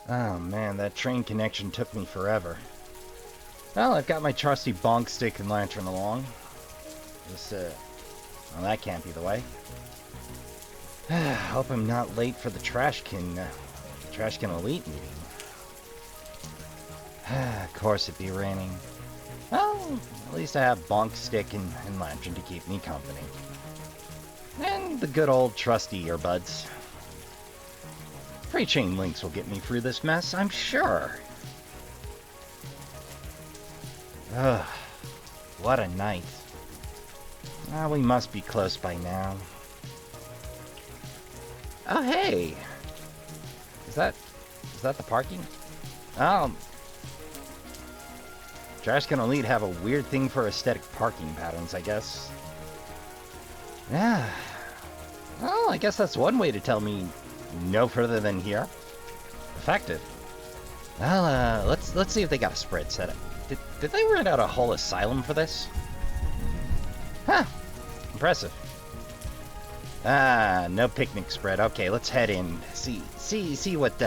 Oh man, that train connection took me forever. Well, I've got my trusty bonk stick and lantern along. Well, that can't be the way. Hope I'm not late for the Trashkin Elite meeting. Of course it'd be raining. Well, at least I have bonk stick and lantern to keep me company. And the good old trusty earbuds. Free chain links will get me through this mess, I'm sure. Ugh, what a night. Well, we must be close by now. Oh, hey! Is that the parking? Trashkin Elite have a weird thing for aesthetic parking patterns, I guess. Yeah. Well, I guess that's one way to tell me no further than here. Effective. Well, let's see if they got a spread set up. Did they rent out a whole asylum for this? Huh. Impressive. Ah, no picnic spread. Okay, let's head in. See what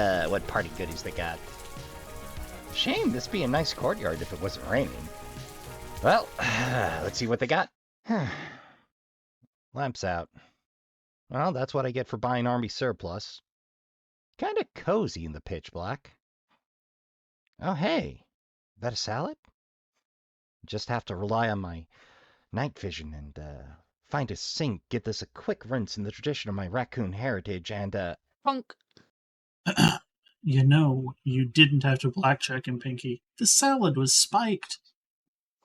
party goodies they got. Shame, this'd be a nice courtyard if it wasn't raining. Well, let's see what they got. Lamps out. Well, that's what I get for buying army surplus. Kinda cozy in the pitch black. Oh, hey. That a salad? Just have to rely on my night vision and, find a sink, give this a quick rinse in the tradition of my raccoon heritage, and, Punk. You know, you didn't have to blackjack him, Pinky. The salad was spiked.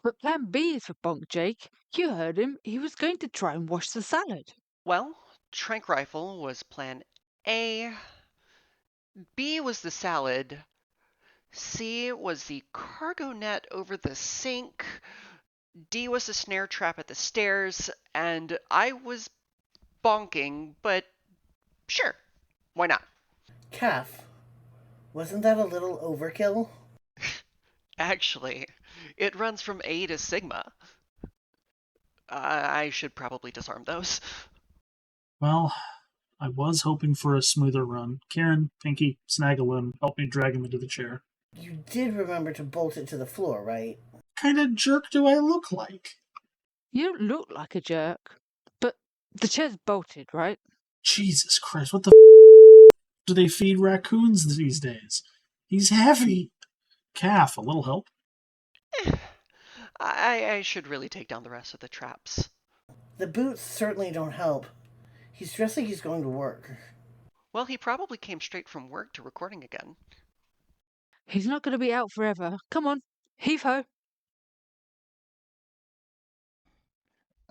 But plan B is for Bonk, Jake. You heard him. He was going to try and wash the salad. Well, trank rifle was plan A. B was the salad. C was the cargo net over the sink. D was the snare trap at the stairs. And I was bonking, but sure, why not? Calf, wasn't that a little overkill? Actually, it runs from A to Sigma. I should probably disarm those. Well, I was hoping for a smoother run. Karen, Pinky, snag a limb, help me drag him into the chair. You did remember to bolt it to the floor, right? Kind of jerk do I look like? You don't look like a jerk. But the chair's bolted, right? Jesus Christ, what the do they feed raccoons these days? He's heavy. Calf, a little help? I should really take down the rest of the traps. The boots certainly don't help. He's dressed like he's going to work. Well, he probably came straight from work to recording again. He's not going to be out forever. Come on, heave-ho.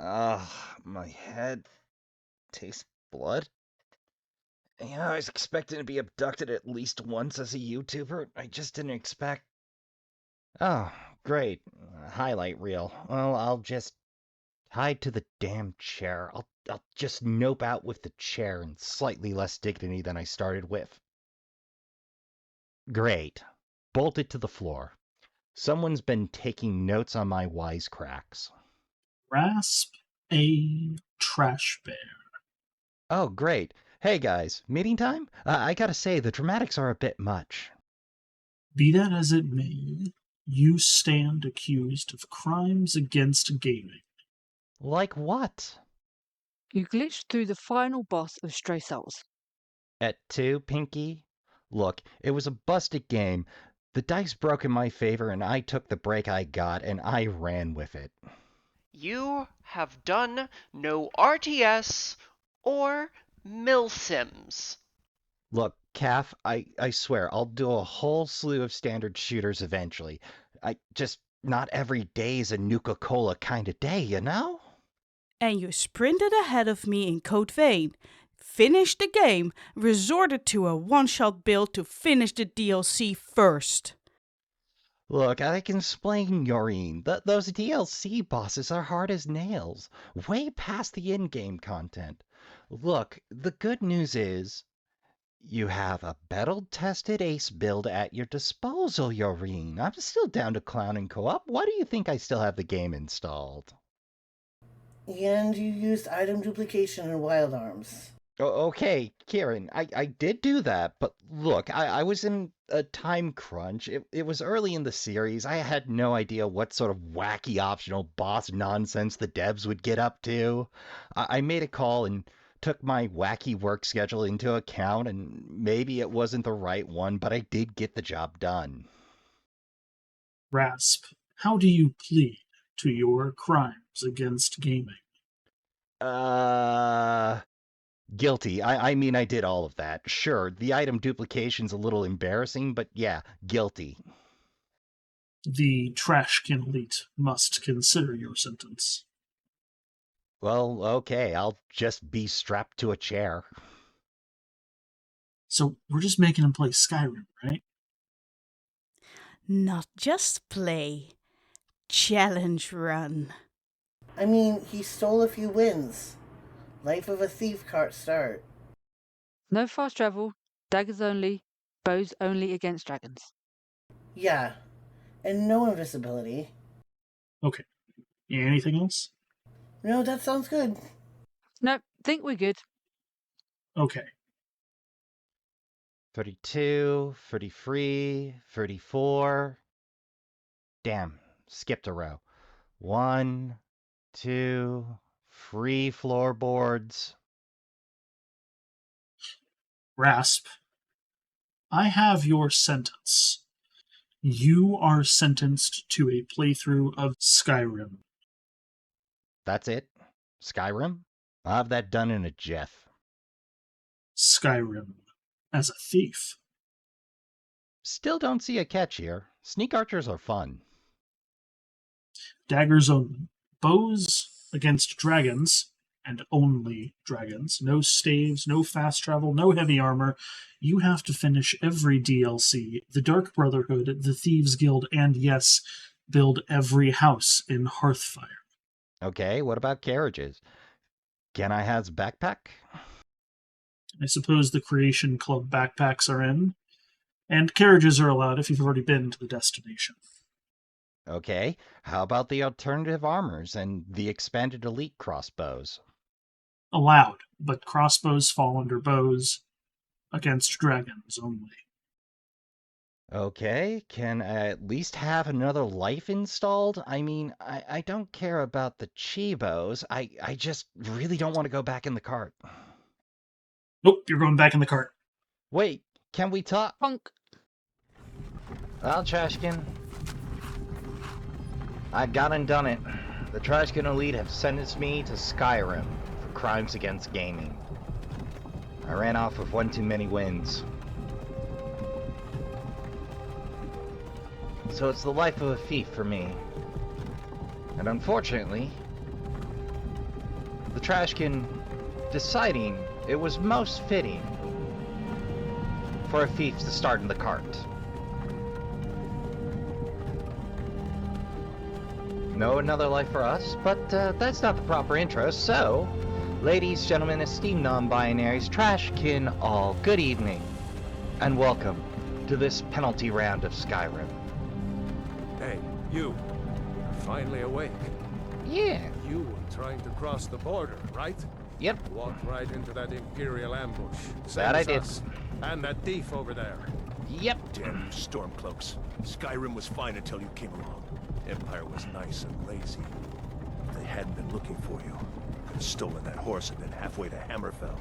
ugh, my head tastes blood. Yeah, I was expecting to be abducted at least once as a YouTuber. I just didn't expect... Oh, great. Highlight reel. Well, I'll just... Tied to the damn chair. I'll just nope out with the chair and slightly less dignity than I started with. Great. Bolted to the floor. Someone's been taking notes on my wisecracks. Rasp a trash bear. Oh, great. Hey guys, meeting time? I gotta say, the dramatics are a bit much. Be that as it may, you stand accused of crimes against gaming. Like what? You glitched through the final boss of Stray Souls. At 2, Pinky? Look, it was a busted game. The dice broke in my favor and I took the break I got and I ran with it. You have done no RTS or milsims. Look, Calf, I swear, I'll do a whole slew of standard shooters eventually. Not every day's a Nuka-Cola kind of day, you know? And you sprinted ahead of me in Code Vein, finished the game, resorted to a one-shot build to finish the DLC first. Look, I can explain, Jorien. Those DLC bosses are hard as nails, way past the in-game content. Look, the good news is, you have a battle-tested ace build at your disposal, Jorien. I'm still down to clown and co-op. Why do you think I still have the game installed? And you used item duplication and wild arms. Okay, Kieran, I did do that, but look, I was in a time crunch. It was early in the series. I had no idea what sort of wacky optional boss nonsense the devs would get up to. I made a call and took my wacky work schedule into account, and maybe it wasn't the right one, but I did get the job done. Rasp, how do you plead to your crimes against gaming? Guilty. I mean, I did all of that. Sure, the item duplication's a little embarrassing, but yeah, guilty. The Trashkin Elite must consider your sentence. Well, okay, I'll just be strapped to a chair. So we're just making him play Skyrim, right? Not just play. Challenge run. I mean, he stole a few wins. Life of a thief can't start. No fast travel, daggers only, bows only against dragons. Yeah, and no invisibility. Okay. Anything else? No, that sounds good. Nope, think we're good. Okay. 32, 33, 34. Damn, skipped a row. 1, 2, free floorboards. Rasp, I have your sentence. You are sentenced to a playthrough of Skyrim. That's it? Skyrim? I'll have that done in a jiff. Skyrim. As a thief. Still don't see a catch here. Sneak archers are fun. Daggers only. Bows against dragons, and only dragons. No staves, no fast travel, no heavy armor. You have to finish every DLC, the Dark Brotherhood, the Thieves Guild, and yes, build every house in Hearthfire. Okay, what about carriages? Can I has backpack? I suppose the Creation Club backpacks are in, and carriages are allowed if you've already been to the destination. Okay, how about the alternative armors and the expanded elite crossbows? Allowed, but crossbows fall under bows against dragons only. Okay, can I at least have another life installed? I mean, I don't care about the Chibos. I just really don't want to go back in the cart. Nope, you're going back in the cart. Wait, can we talk? Punk. Well, Trashkin, I got and done it. The Trashkin Elite have sentenced me to Skyrim for crimes against gaming. I ran off with one too many wins. So it's the life of a thief for me. And unfortunately, the Trashkin deciding it was most fitting for a thief to start in the cart. No, another life for us, but that's not the proper intro, so, ladies, gentlemen, esteemed non-binaries, Trashkin all, good evening, and welcome to this penalty round of Skyrim. Hey, you. You're finally awake. Yeah. You were trying to cross the border, right? Yep. Walked right into that Imperial ambush. Same That I as did. us. And that thief over there. Yep. Damn you stormcloaks. Skyrim was fine until you came along. Empire was nice and lazy. If they hadn't been looking for you, could have stolen that horse and been halfway to Hammerfell.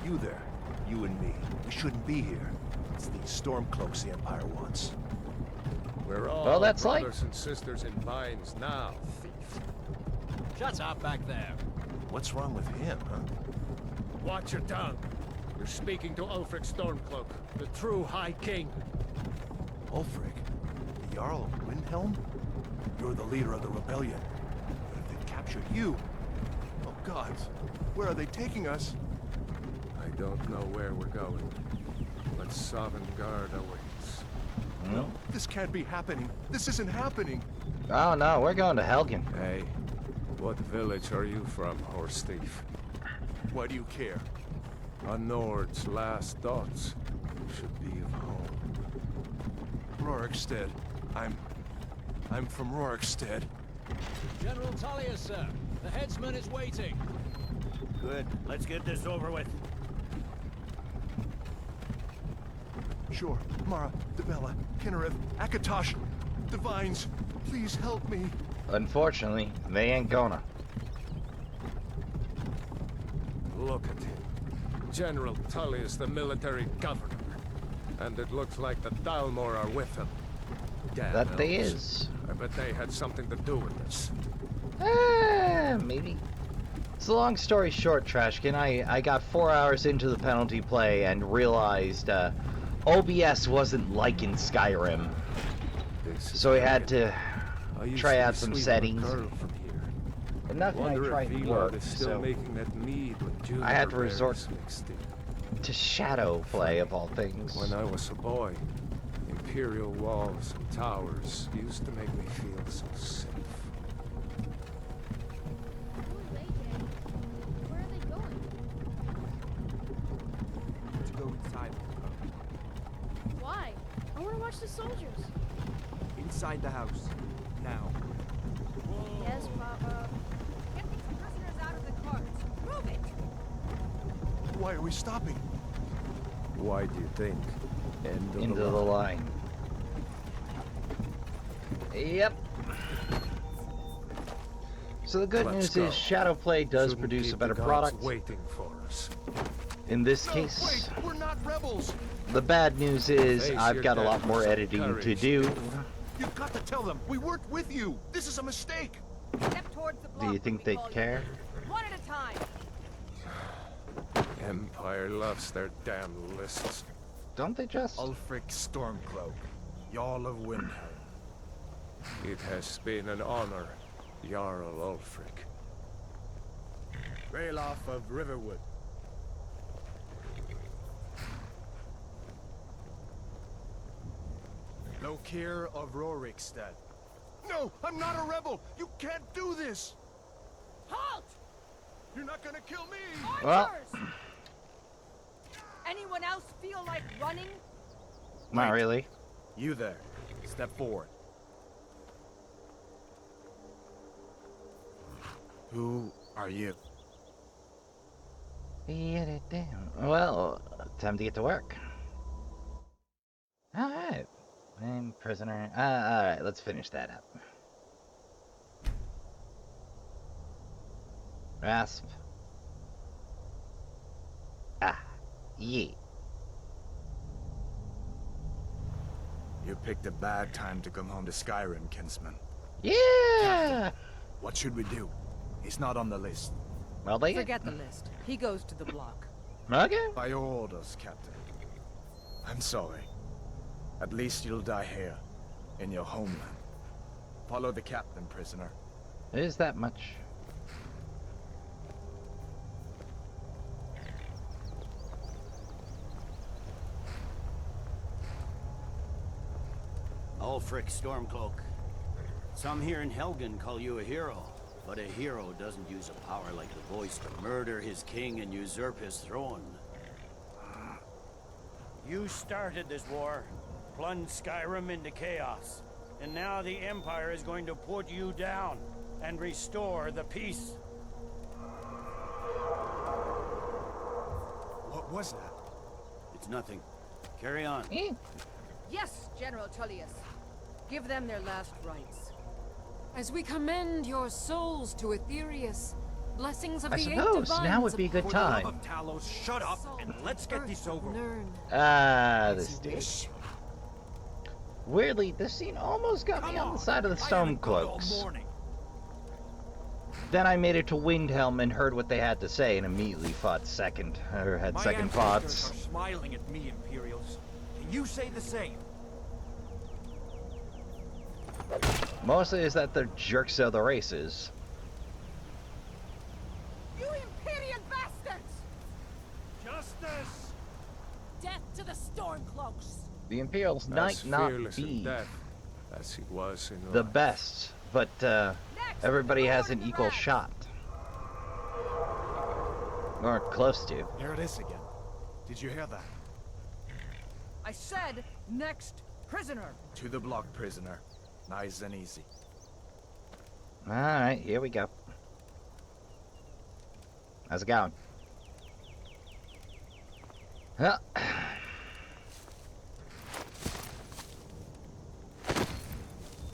You there, you and me, we shouldn't be here. It's these stormcloaks the Empire wants. We're all Well, that's like- brothers and sisters in lines now, thief. Shut up back there. What's wrong with him, huh? Watch your tongue. You're speaking to Ulfric Stormcloak, the true High King. Ulfric? The Jarl of Windhelm? You're the leader of the rebellion. But if they've captured you... Oh gods, where are they taking us? I don't know where we're going, but Sovngarde awaits. No, this can't be happening. This isn't happening. Oh no, we're going to Helgen. Hey, what village are you from, horse thief? Why do you care? A Nord's last thoughts should be of home. Rorikstead. I'm from Rorikstead. General Tullius, sir. The headsman is waiting. Good. Let's get this over with. Sure. Mara, Debella, Kinnereth, Akatosh, Divines, please help me. Unfortunately, they ain't gonna. Look at him. General Tully is the military governor. And it looks like the Dalmor are with him. Damn That they elves. is. I bet they had something to do with this. Maybe. So long story short, Trashkin, I got 4 hours into the penalty play and realized OBS wasn't like in Skyrim. So I had to try out some settings. And nothing I tried worked, so I had to resort to shadow play of all things. When I was a boy, Imperial walls and towers used to make me feel so safe. Where are they going? To go inside. Why? I want to watch the soldiers. Inside the house. Now. Yes, Papa. Get these prisoners out of the carts. Move it! Why are we stopping? Why do you think? End of Into the line. Yep. So the good news is shadow play does produce a better product. Waiting for us. In this No, case, wait, we're not rebels. the bad news is Face I've your got a lot death more with some editing to courage, do. You've got to tell them we worked with you. This is a mistake. Step towards the block. Do you think when we they'd call you. care? One at a time. Empire loves their damn lists. Don't they just? Ulfric Stormcloak, Jarl of Windhelm. It has been an honor, Jarl Ulfric. Ralof of Riverwood. Lokir of Rorikstead. No, I'm not a rebel. You can't do this. Halt! You're not gonna kill me. Well, Anyone else feel like running? not really. You there. Step forward. Who are you? Well, time to get to work. Alright. I'm prisoner. Alright, let's finish that up. Rasp. Yeah. You picked a bad time to come home to Skyrim, kinsman. Yeah! What should we do? He's not on the list. Well, they Forget the list. He goes to the block. Okay. By your orders, Captain. I'm sorry. At least you'll die here, in your homeland. Follow the captain, prisoner. It is that much. Ulfric Stormcloak. Some here in Helgen call you a hero, but a hero doesn't use a power like the voice to murder his king and usurp his throne. You started this war, plunged Skyrim into chaos, and now the Empire is going to put you down and restore the peace. What was that? It's nothing. Carry on. Yes, General Tullius. Give them their last rites. As we commend your souls to Aetherius, blessings of I the eight suppose divines now would be a good For the love time. of Talos, shut up and let's get this over with. Learn. This dude. Weirdly, this scene almost got me on the side of the Stormcloaks. Then I made it to Windhelm and heard what they had to say and immediately fought second, or had second thoughts. Are smiling at me, Imperials. Can you say the same? Mostly is that they're jerks of the races. You Imperial bastards! Justice! Death to the Stormcloaks! The Imperials might not be as he was in the life. best, but everybody has an equal shot. Or close to. Here it is again. Did you hear that? I said, next prisoner. To the block, prisoner. Nice and easy. Alright, here we go. How's it going? Huh?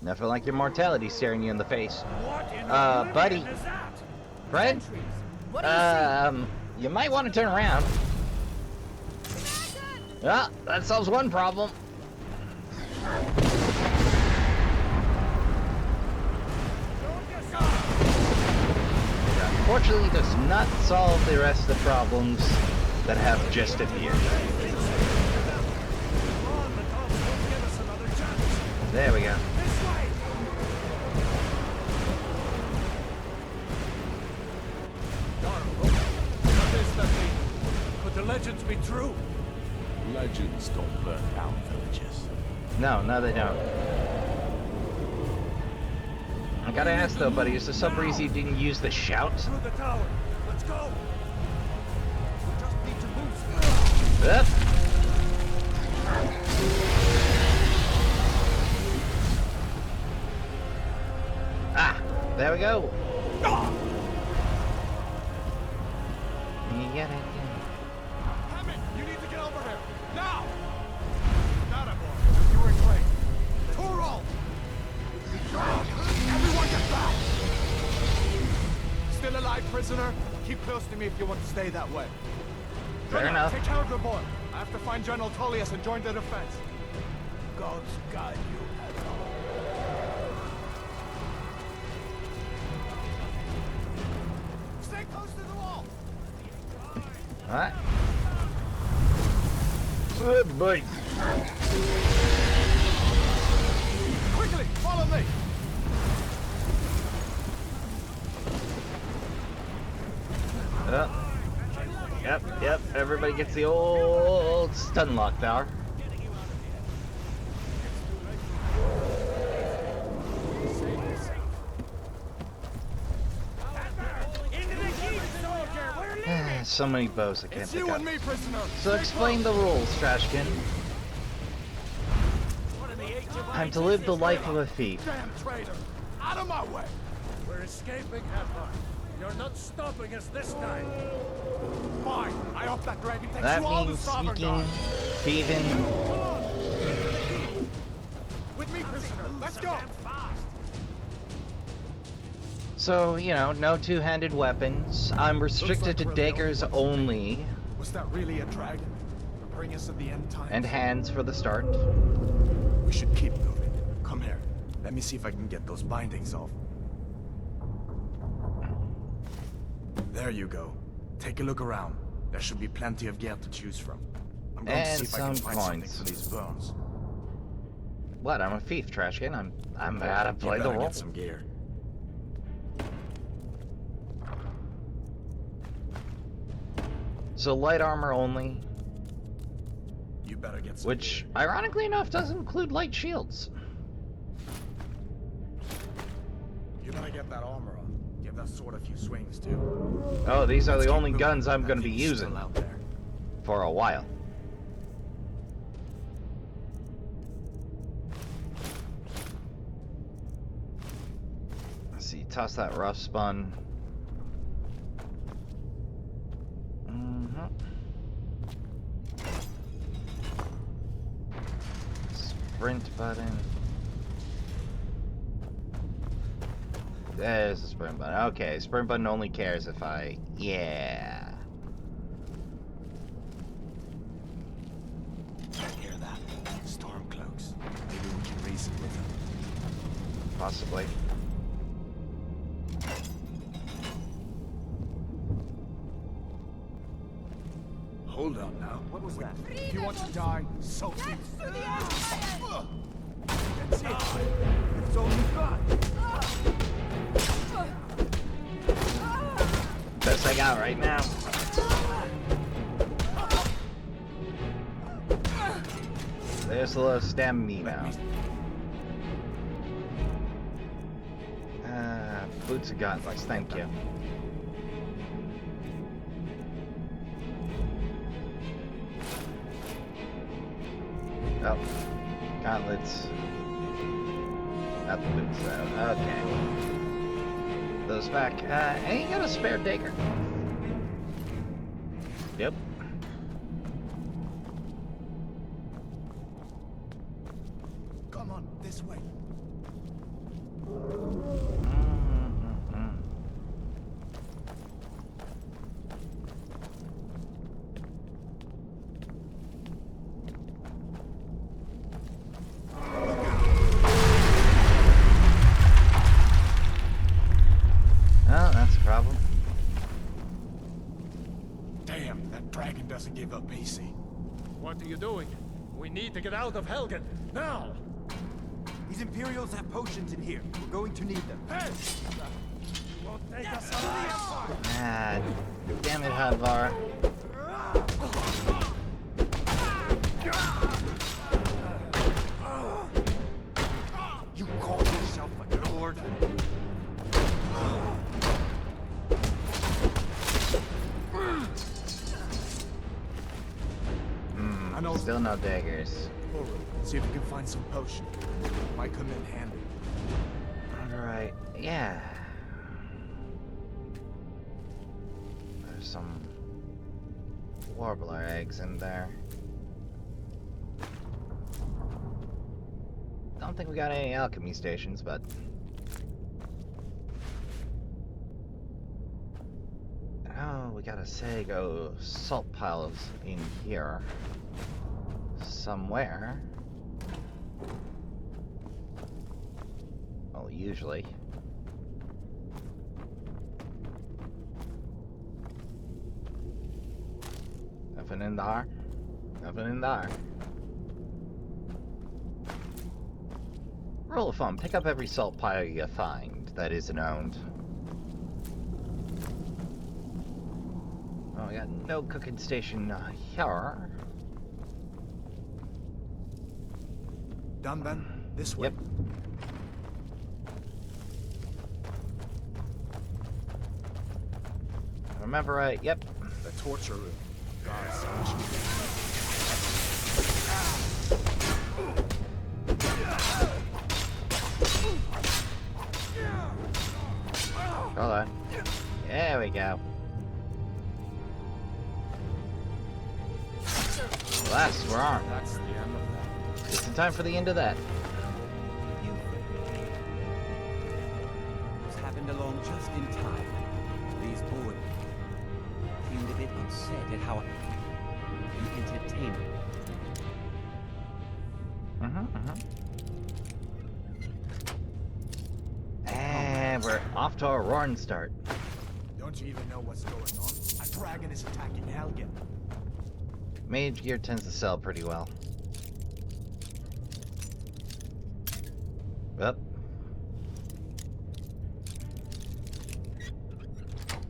Nothing like your mortality staring you in the face. Buddy. Fred? You might want to turn around. Ah, that solves one problem. Unfortunately, does not solve the rest of the problems that have just appeared. There we go. Could the legends be true? Legends don't burn down villages. No, they don't. I gotta ask though, buddy, is there some reason you didn't use the shout? Through the tower. Let's go. We just need to move. Yep. Ah, there we go. You get it. Hammond, you need to get over here now. Got it, boy. You were great. Toro! Everyone get back! Still alive, prisoner? Keep close to me if you want to stay that way. Fair Gunnar, enough. take care of the boy. I have to find General Tullius and join the defense. Gods guide you, Pateron. Stay close to the wall! Alright. Good boy. Quickly, follow me! Yep. Everybody gets the old stun lock power. So many bows I can't It's pick you up. and me, prisoner. So explain the rules, Trashkin. I'm to live the life of a thief. Damn traitor! Out of my way! We're escaping, Admiral. You're not stopping us this time. Fine. I hope that dragon takes That you all to means Sovereign sneaking, Guard. thieving. With me, prisoner. Let's go. So, you know, no two-handed weapons. I'm restricted to daggers only, Was that really a dragon? Bring us at the end time. and hands for the start. We should keep moving. Come here. Let me see if I can get those bindings off. There you go. Take a look around. There should be plenty of gear to choose from. I'm going to And see if I can some find something coins. for these bones. What? I'm a thief, Trashkin. I'm how to play You the better role. get some gear. So light armor only, You better get some which, ironically enough, does include light shields. You better get that armor on. Give that sword a few swings too. Oh, these are Let's the keep only moving. guns I'm That going to be thing's still using out there. for a while. Let's see, toss that rough spun. Sprint button. There's the sprint button. Okay, sprint button only cares if I... Yeah. Hear that? Storm cloaks. Maybe we can reason with them. Possibly. Hold on now. What was that? If you want to die, so be it. That's it. It's all you've got. Best I got right now. There's a little stamina. Boots of gauntlets, thank you. Oh, gauntlets. Not the boots though. Okay. Those back. Ain't got a spare dagger. Yep. Come on, this way. Oh, that's a problem. Damn, that dragon doesn't give up easy. What are you doing? We need to get out of Helgen, now! These Imperials have potions in here. We're going to need them. Hey! You won't take us out of the Empire! Ah, damn it, Hadvar. You call yourself a lord? I know. Still no daggers. Fulero, see if you can find some potion. Might come in handy. Alright, yeah. There's some warbler eggs in there. Don't think we got any alchemy stations, but oh, we got a Sago salt piles in here somewhere. Well, usually. Nothing in there. Nothing in there. Rule of thumb, pick up every salt pile you find that isn't owned. Oh, we got no cooking station here. Done then? This way. Yep. Remember right, yep. The torture room. God's son. Hold on. There we go. Alas, we're on. That's the end of that. Just in time for the end of that. It's happened along just in time. These boys seemed a bit upset at how you entertained them. And we're off to a roaring start. Don't you even know what's going on? A dragon is attacking Helgen. Mage gear tends to sell pretty well. Up.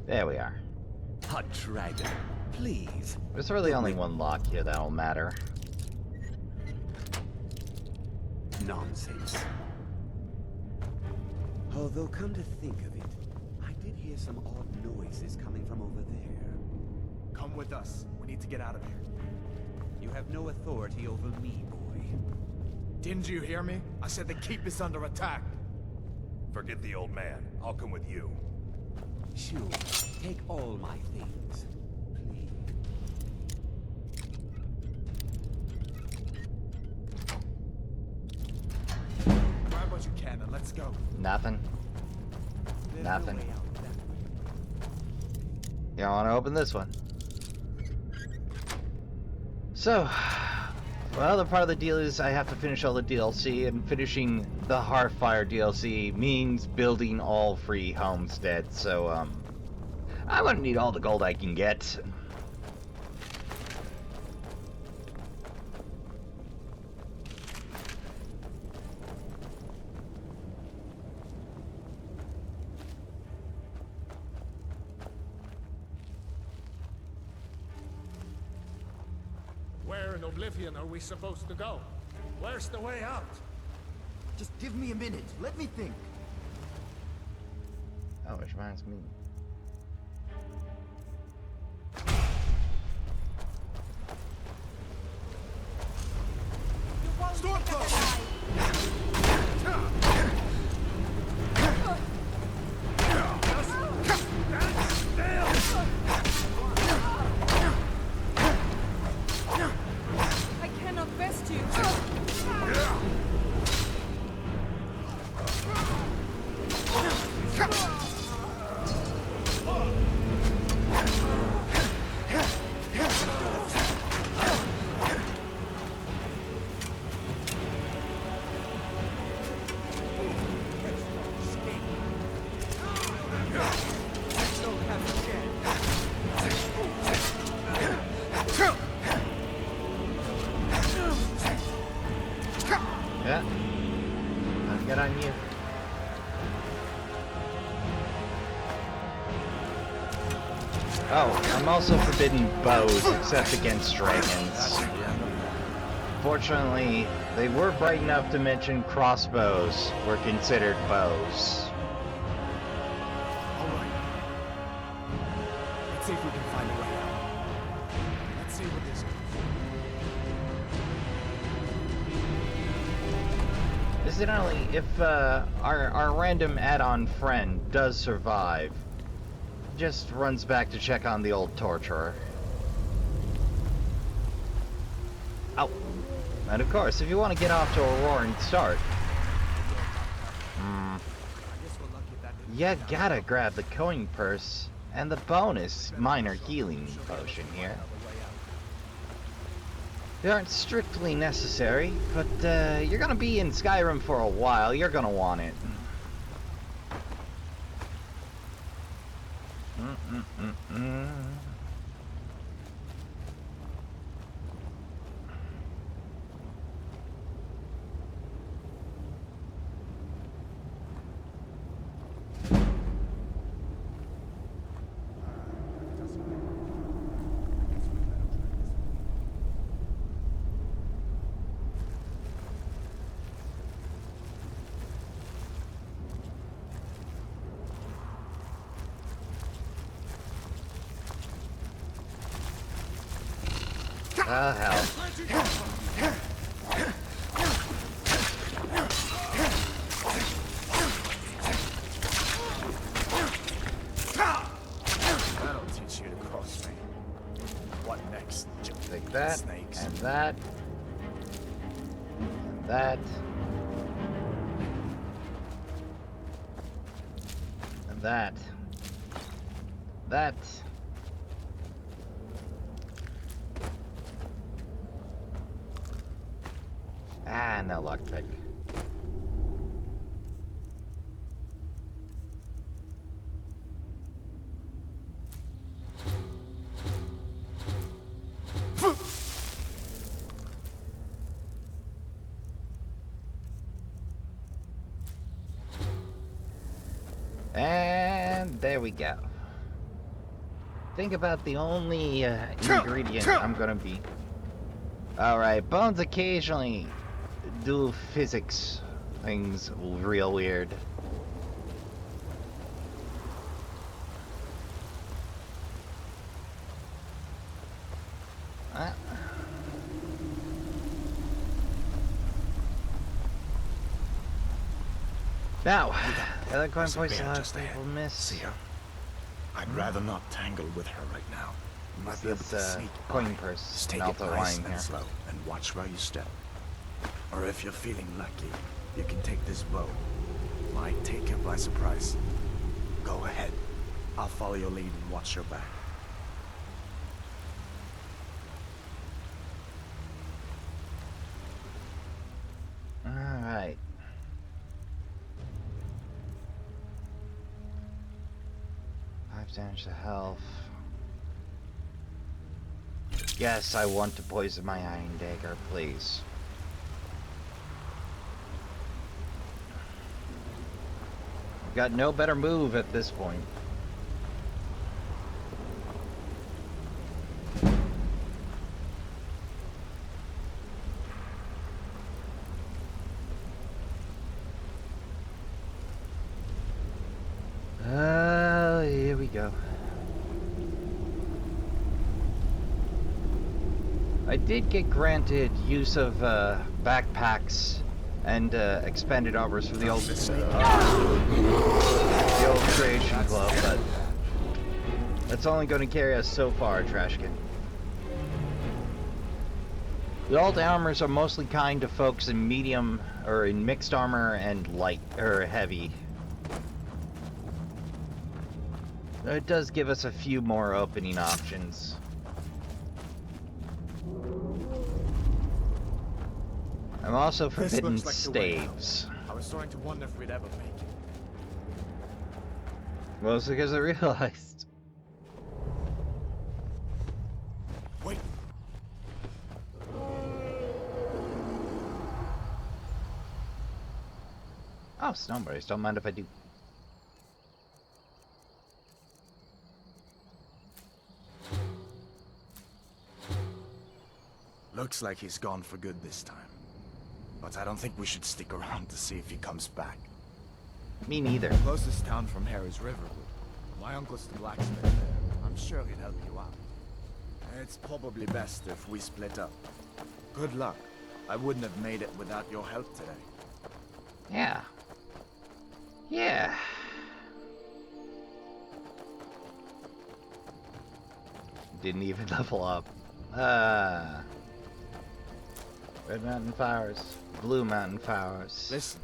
There we are. A dragon, please. There's really only one lock here that'll matter. Nonsense. Although, come to think of it, I did hear some odd noises coming from over there. Come with us. We need to get out of here. You have no authority over me, boy. Didn't you hear me? I said the keep is under attack. Forget the old man. I'll come with you. Sure, take all my things, please. Grab what you can and let's go. Nothing. There's Nothing. no way out that way. You want to open this one? So, well, the part of the deal is I have to finish all the DLC, and finishing the Hearthfire DLC means building all free homesteads, so, I'm gonna need all the gold I can get. Where in Oblivion are we supposed to go? Where's the way out? Just give me a minute. Let me think. Oh, which reminds me. Yeah. I'll get on you. Oh, I'm also forbidden bows except against dragons. Fortunately, they were bright enough to mention crossbows were considered bows. Alright. Let's see if we can find a way out. Let's see what this is. Incidentally, if our random add-on friend does survive, just runs back to check on the old torturer. Oh, and of course, if you want to get off to a roaring start, you gotta grab the coin purse and the bonus minor healing potion here. They aren't strictly necessary, but you're gonna be in Skyrim for a while. You're gonna want it. Oh, hell. That'll teach you to cross me. What next? Take that, Snakes. and that, and that, and that, that. Ah, no luck pick. And there we go. Think about the only ingredient I'm gonna be. Alright, bones occasionally do physics things real weird. Now, the other coin voice just ahead. will miss. See her? I'd rather not tangle with her right now. You might be able This to sneak coin by. purse, Just take not it the nice line and here. slow, and watch where you step. Or if you're feeling lucky, you can take this bow. Might take you by surprise. Go ahead. I'll follow your lead and watch your back. Alright. Damage to health. Yes, I want to poison my iron dagger, please. I've got no better move at this point. Here we go. I did get granted use of backpacks and expanded armors for the old creation club, but that's only going to carry us so far, Trashkin. The old armors are mostly kind to folks in medium or in mixed armor and light or heavy. It does give us a few more opening options. I'm also forbidden This looks like the way out. staves. I was starting to wonder if we'd ever make it. Mostly because I realized. Wait. Oh, snowbirds. Don't mind if I do. Looks like he's gone for good this time. But I don't think we should stick around to see if he comes back. Me neither. The closest town from here is Riverwood. My uncle's the blacksmith there. I'm sure he'd help you out. It's probably best if we split up. Good luck. I wouldn't have made it without your help today. Yeah. Yeah. Didn't even level up. Red Mountain Flowers. Blue Mountain Flowers. Listen.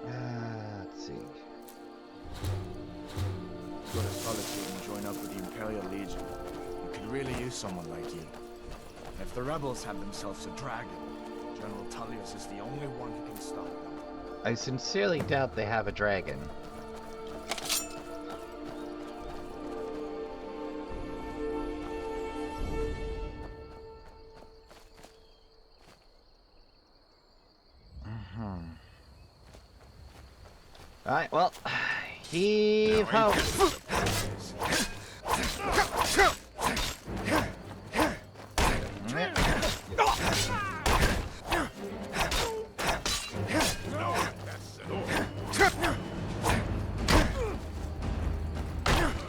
Let's see. Go to Solitude and join up with the Imperial Legion. We could really use someone like you. If the rebels have themselves a dragon, General Tullius is the only one who can stop them. I sincerely doubt they have a dragon. Alright, well, heave ho!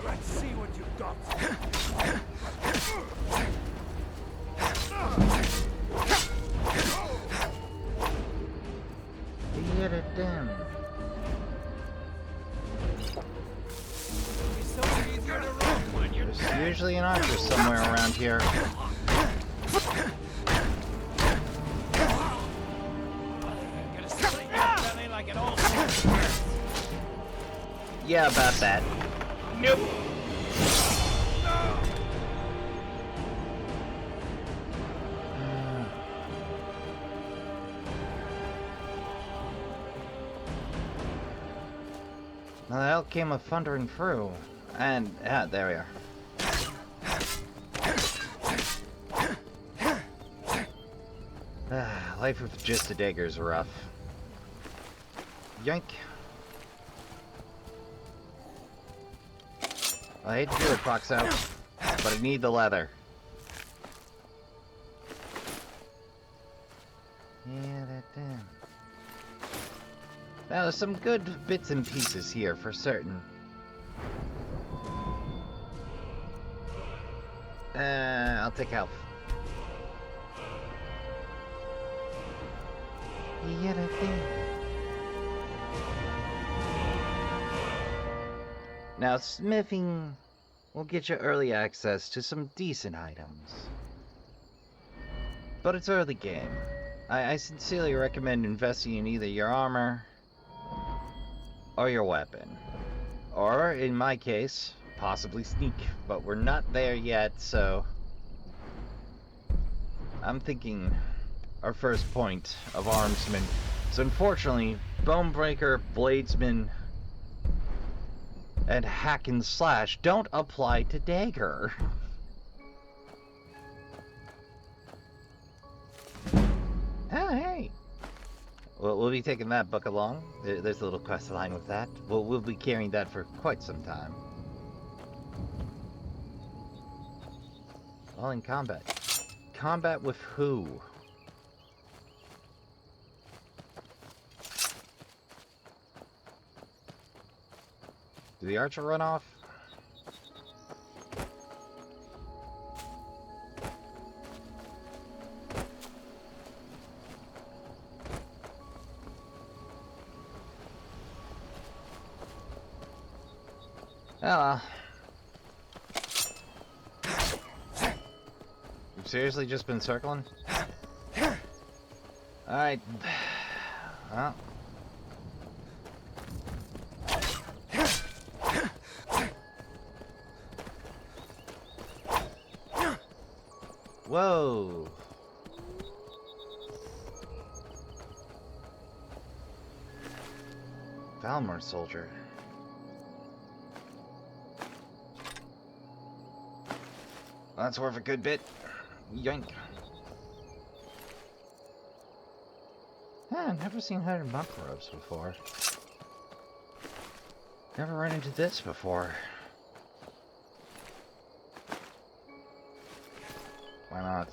Let's see what you've got. Get it down. There's usually an archer somewhere around here. Yeah, about that. Nope. Now the elk came a thundering through. And, there we are. Life with just a dagger is rough. Yank. I hate to do it, Fox out, but I need the leather. Yeah, that damn. Now, there's some good bits and pieces here for certain. I'll take health. Yeah, that thing. Now, smithing will get you early access to some decent items. But it's early game. I sincerely recommend investing in either your armor or your weapon. Or, in my case, possibly sneak. But we're not there yet, so I'm thinking our first point of armsman. So unfortunately, Bonebreaker, Bladesman, and Hack and Slash don't apply to Dagger. Oh, hey. Well, we'll be taking that book along. There's a little quest line with that. We'll be carrying that for quite some time. All in combat. Combat with who? Did the archer run off? Oh, you've seriously just been circling? Alright. Well. Whoa. Valmor soldier. That's worth a good bit. Yoink. Never seen hidden bumper ropes before. Never run into this before. Why not?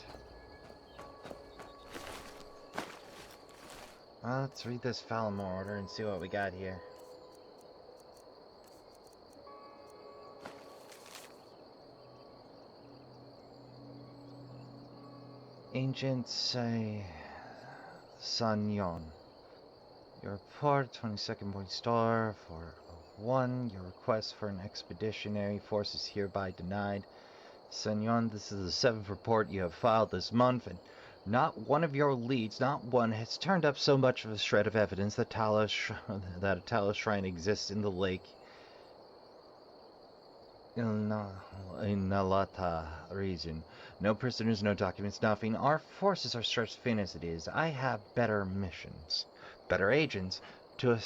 Well, let's read this Falmor order and see what we got here. Ancient Sanyon. Your report, 22nd point star for 1. Your request for an expeditionary force is hereby denied. Sanyon, this is the 7th report you have filed this month, and not one of your leads, not one, has turned up so much of a shred of evidence that that a Talos shrine exists in the lake in Nalata region. No prisoners, no documents, nothing. Our forces are stretched thin as it is. I have better missions, better agents to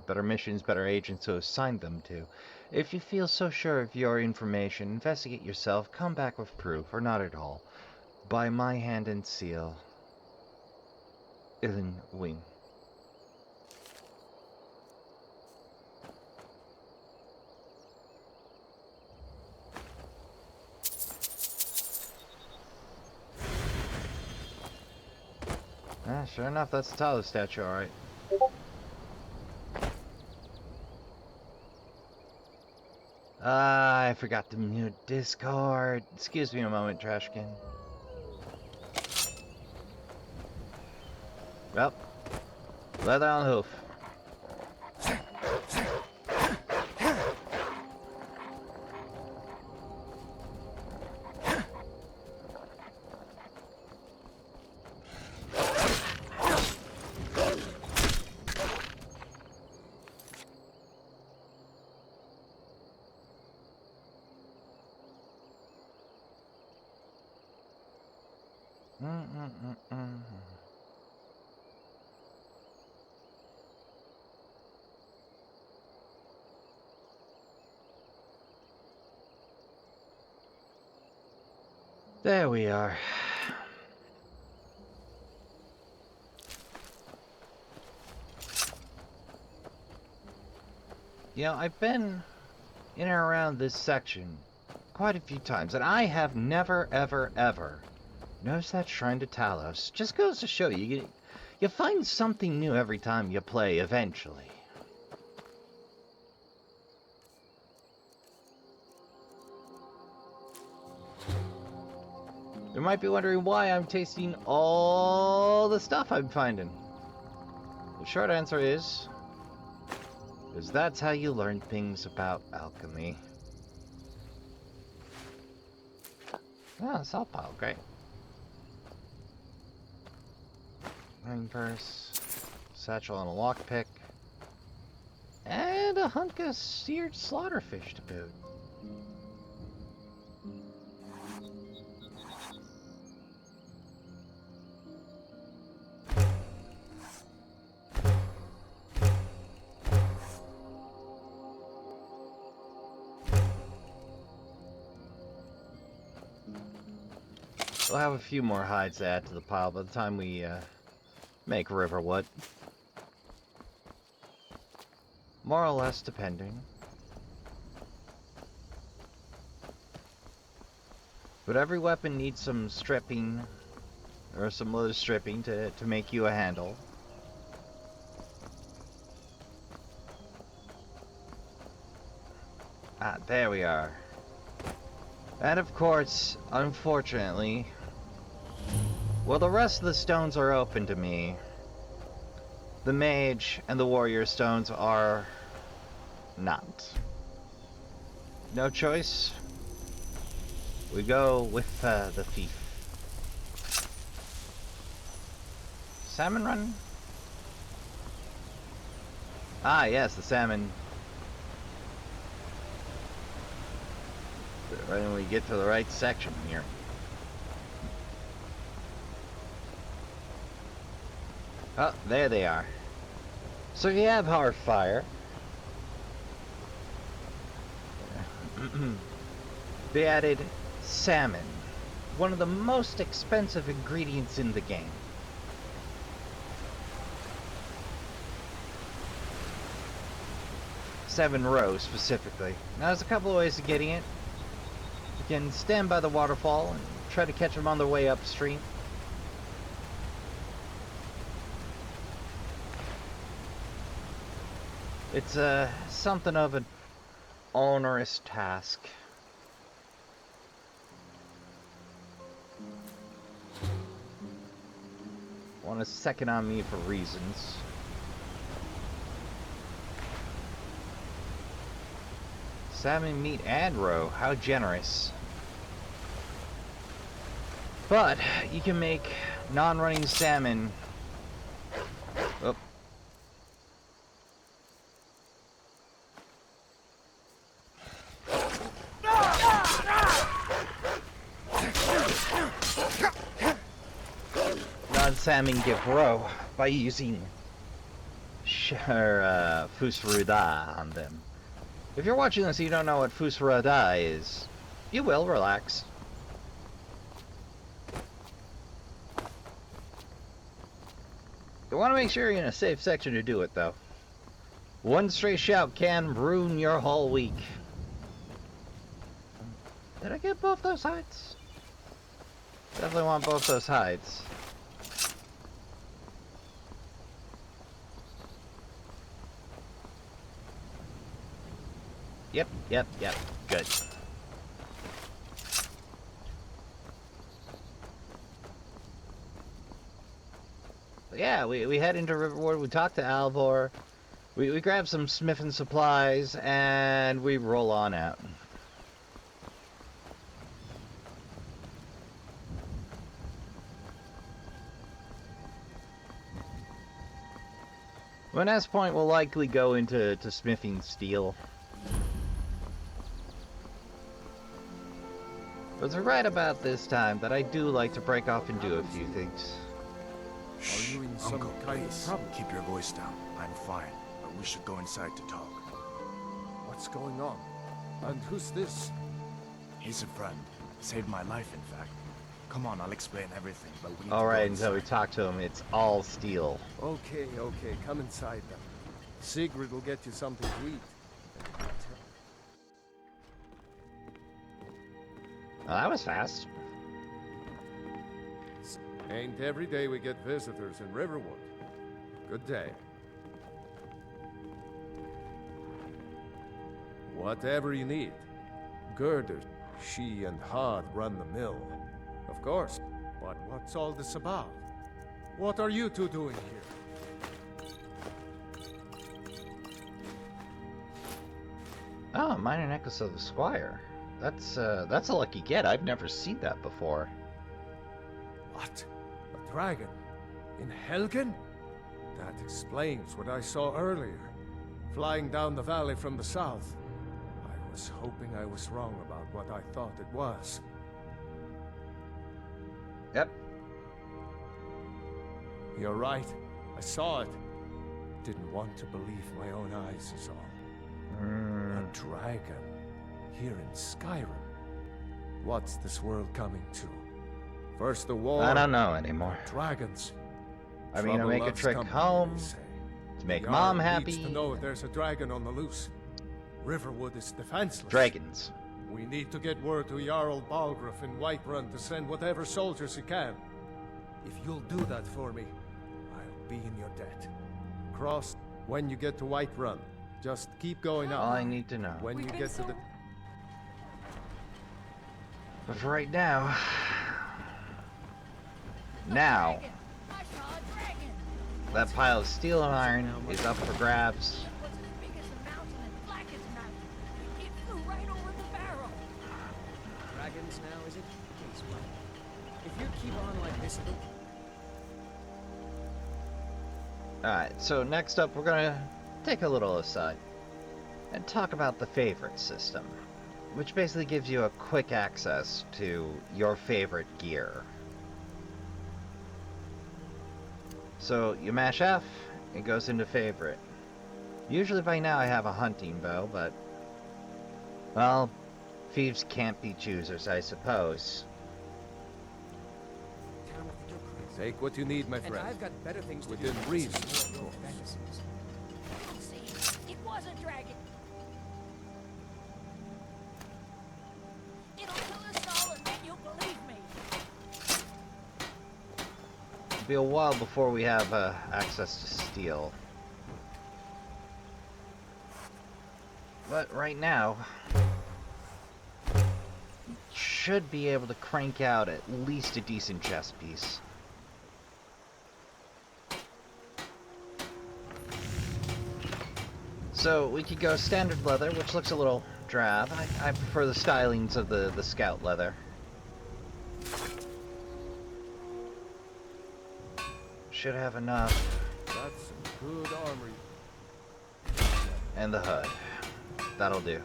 better missions, better agents to assign them to. If you feel so sure of your information, investigate yourself, come back with proof, or not at all. By my hand and seal, Ilin Wing. Sure enough, that's the Talos statue, alright. I forgot to mute Discord. Excuse me a moment, Trashkin. Well, leather on the hoof. There we are. You know, I've been in and around this section quite a few times, and I have never, ever, ever noticed that shrine to Talos. Just goes to show you, you find something new every time you play, eventually. You might be wondering why I'm tasting all the stuff I'm finding. The short answer is, because that's how you learn things about alchemy. Ah, salt pile, great. Ring purse, satchel and a lockpick, and a hunk of seared slaughterfish to boot. We'll have a few more hides to add to the pile by the time we make Riverwood. More or less, depending. But every weapon needs some stripping, or some little stripping to make you a handle. Ah, there we are. And of course, unfortunately, well, the rest of the stones are open to me. The mage and the warrior stones are not. No choice. We go with the thief. Salmon run? Ah, yes, the salmon. Right when we get to the right section here. Oh, there they are. So you have hard fire. They added salmon, one of the most expensive ingredients in the game. 7 rows specifically. Now there's a couple of ways of getting it. You can stand by the waterfall and try to catch them on their way upstream. It's something of an onerous task. Want a second on me for reasons. Salmon, meat, and roe. How generous. But you can make non-running salmon. Oh. Non-salmon give roe by using Fulero on them. If you're watching this and you don't know what Fulero is, you will relax. You want to make sure you're in a safe section to do it, though. One stray shout can ruin your whole week. Did I get both those hides? Definitely want both those hides. Yep. Good. But yeah, we head into Riverwood, we talk to Alvor, we grab some smithing supplies, and we roll on out. Well, next point, we'll likely go into smithing steel. But it's right about this time that I do like to break off and do a few things. Shh, are you in some kind of trouble? Keep your voice down. I'm fine, but we should go inside to talk. What's going on? And who's this? He's a friend. Saved my life, in fact. Come on, I'll explain everything, but we need to go Alright, inside. until we talk to him, it's all steel. Okay, come inside then. Sigrid will get you something to eat. Well, that was fast. Ain't every day we get visitors in Riverwood. Good day. Whatever you need. Gerda, she and Hod run the mill. Of course. But what's all this about? What are you two doing here? Oh, minor necklace of the squire. That's a lucky get. I've never seen that before. What? A dragon? In Helgen? That explains what I saw earlier. Flying down the valley from the south. I was hoping I was wrong about what I thought it was. Yep. You're right. I saw it. Didn't want to believe my own eyes is all. A dragon. Here in Skyrim. What's this world coming to? First the war. I don't know anymore. Dragons. I mean, I make a trek home to make Mom happy. Needs to know if there's a dragon on the loose. Riverwood is defenseless. Dragons. We need to get word to Jarl Balgruuf in Whiterun to send whatever soldiers he can. If you'll do that for me, I'll be in your debt. Cross when you get to Whiterun. Just keep going up. All I need to know. When you get to the... But for right now... Now... That pile of steel and iron is up for grabs. Dragons now, is it? Please, well, if you keep on like this, Alright, so next up we're gonna take a little aside and talk about the favorite system, which basically gives you a quick access to your favorite gear. So you mash F, it goes into favorite. Usually by now I have a hunting bow, but well, thieves can't be choosers, I suppose. Take what you need, my friend. I've got better things within to do. reason. See, it was a dragon. be a while before we have access to steel. But right now, should be able to crank out at least a decent chest piece. So we could go standard leather, which looks a little drab. I prefer the stylings of the scout leather. Should have enough. That's some good armor. And the hood. That'll do.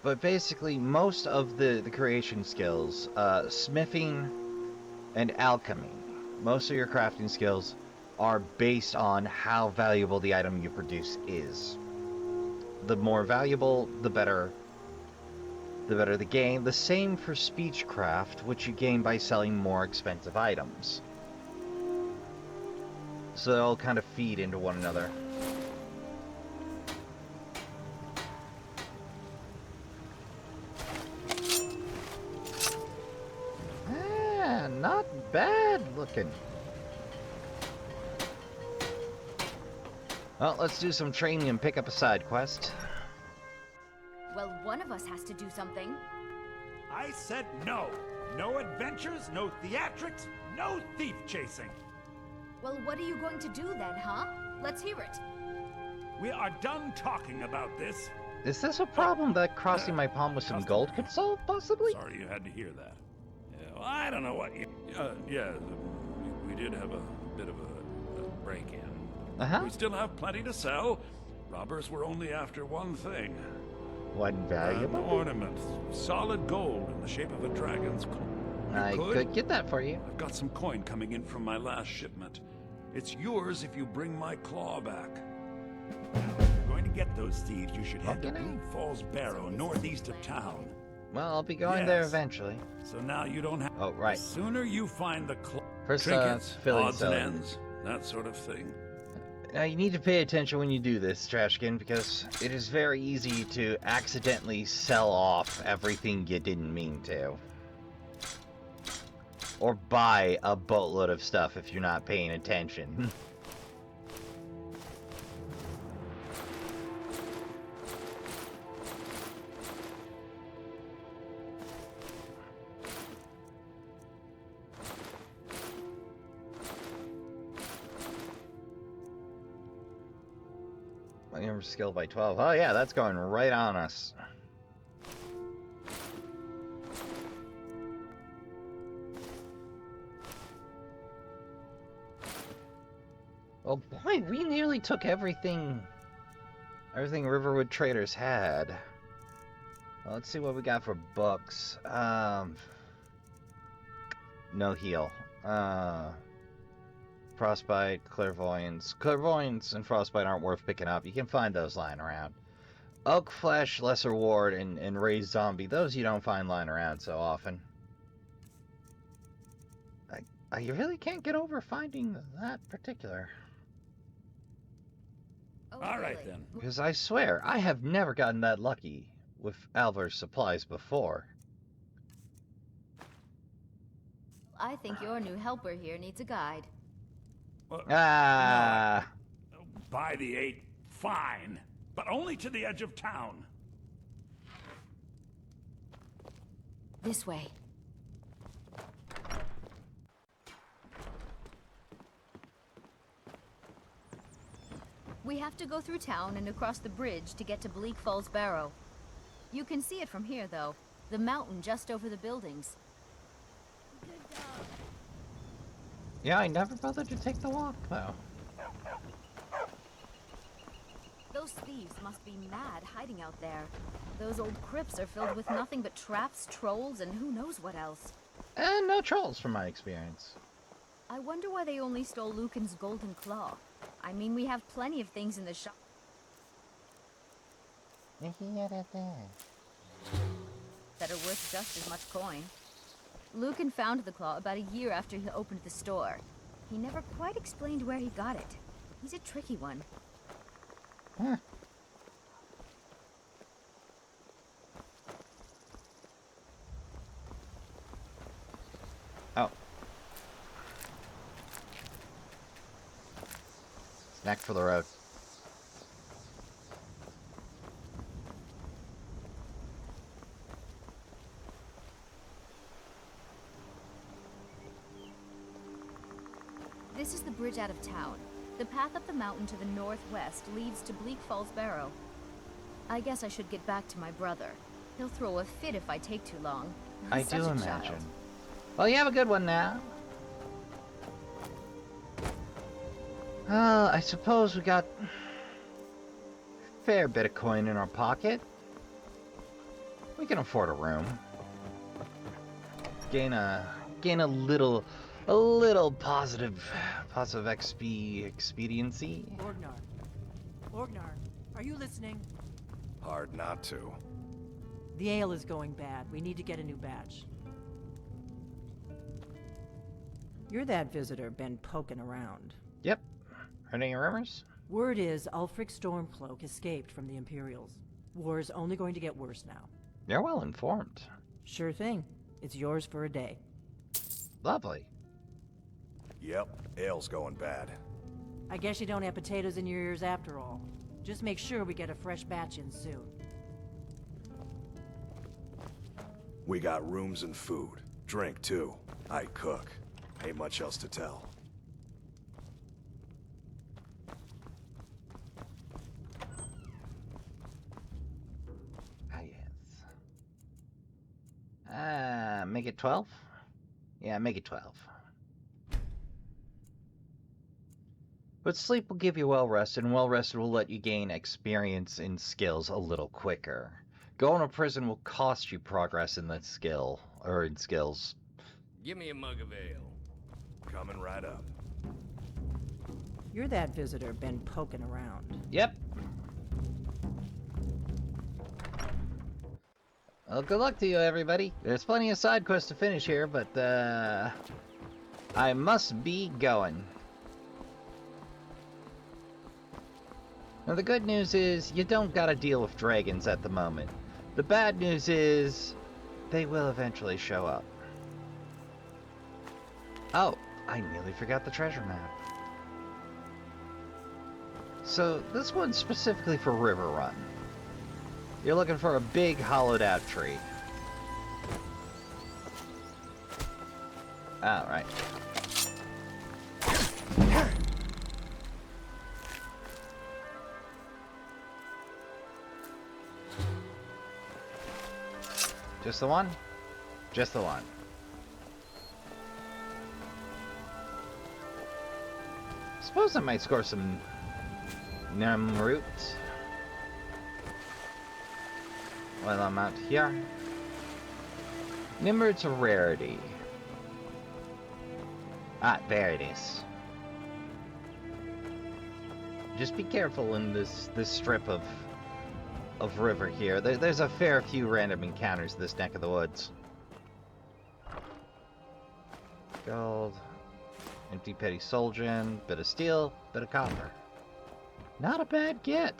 But basically, most of the creation skills, smithing and alchemy, most of your crafting skills are based on how valuable the item you produce is. The more valuable, the better the gain. The same for speechcraft, which you gain by selling more expensive items. So they all kind of feed into one another. Not bad looking. Well, let's do some training and pick up a side quest. Well, one of us has to do something. I said no. No adventures, no theatrics, no thief chasing. Well, what are you going to do then, huh? Let's hear it. We are done talking about this. Is this a problem that crossing my palm with some gold could solve, possibly? Sorry you had to hear that. Yeah, well, I don't know what you... yeah, we did have a bit of a break-in. We still have plenty to sell. Robbers were only after one thing. One valuable? An ornament. Solid gold in the shape of a dragon's claw. I could get that for you. I've got some coin coming in from my last shipment. It's yours if you bring my claw back. Now, if you're going to get those thieves, you should head to Blue Falls Barrow, northeast of town. Well, I'll be going there eventually. So now you don't have... Oh, right. The sooner you find the First, trinkets, filling odds and ends, that sort of thing. Now, you need to pay attention when you do this, Trashkin, because it is very easy to accidentally sell off everything you didn't mean to. Or buy a boatload of stuff if you're not paying attention. Skill by 12. Oh yeah, that's going right on us. Oh boy, we nearly took everything Riverwood traders had. Well, let's see what we got for books. No heal. Frostbite, clairvoyance. Clairvoyance and frostbite aren't worth picking up. You can find those lying around. Oak flesh, lesser ward, and raised zombie. Those you don't find lying around so often. I really can't get over finding that particular. All right then. Because I swear, I have never gotten that lucky with Alvar's supplies before. I think your new helper here needs a guide. By the 8, fine. But only to the edge of town. This way. We have to go through town and across the bridge to get to Bleak Falls Barrow. You can see it from here, though. The mountain just over the buildings. Yeah, I never bothered to take the walk, though. Those thieves must be mad hiding out there. Those old crypts are filled with nothing but traps, trolls, and who knows what else. And no trolls, from my experience. I wonder why they only stole Lucan's golden claw. I mean, we have plenty of things in the shop that are worth just as much coin. Lucan found the claw about a year after he opened the store. He never quite explained where he got it. He's a tricky one. Back for the road. This is the bridge out of town. The path up the mountain to the northwest leads to Bleak Falls Barrow. I guess I should get back to my brother. He'll throw a fit if I take too long. I He's such do a imagine. child. Well, you have a good one now. I suppose we got a fair bit of coin in our pocket. We can afford a room. Gain a little positive expediency. Orgnar, are you listening? Hard not to. The ale is going bad. We need to get a new batch. You're that visitor been poking around. Yep. Heard any rumors? Word is Ulfric Stormcloak escaped from the Imperials. War's only going to get worse now. You're well informed. Sure thing. It's yours for a day. Lovely. Yep, ale's going bad. I guess you don't have potatoes in your ears after all. Just make sure we get a fresh batch in soon. We got rooms and food. Drink, too. I cook. Ain't much else to tell. Make it 12? Yeah, make it 12. But sleep will give you well rested, and well rested will let you gain experience in skills a little quicker. Going to prison will cost you progress in that skill, or in skills. Give me a mug of ale. Coming right up. You're that visitor been poking around. Yep. Well, good luck to you, everybody. There's plenty of side quests to finish here, but, I must be going. Now, the good news is, you don't gotta deal with dragons at the moment. The bad news is, they will eventually show up. Oh, I nearly forgot the treasure map. So, this one's specifically for River Run. You're looking for a big hollowed out tree. Alright. Just the one? Just the one. Suppose I might score some Nim root while I'm out here. Nimrod's a rarity. Ah, there it is. Just be careful in this strip of river here. There's a fair few random encounters this neck of the woods. Gold, empty petty soldier, bit of steel, bit of copper. Not a bad get.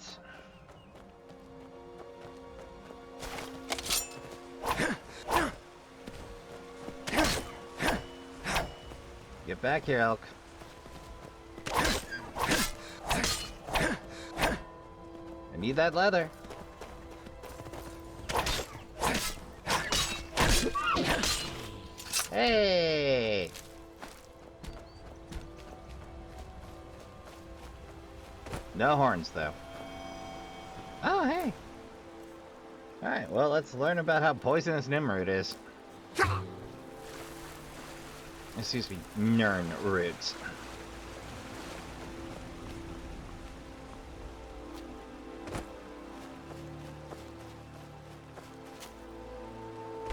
Get back here, elk. I need that leather. Hey! No horns, though. Oh, hey! Alright, well, let's learn about how poisonous Nimrod is. Excuse me, Nern roots.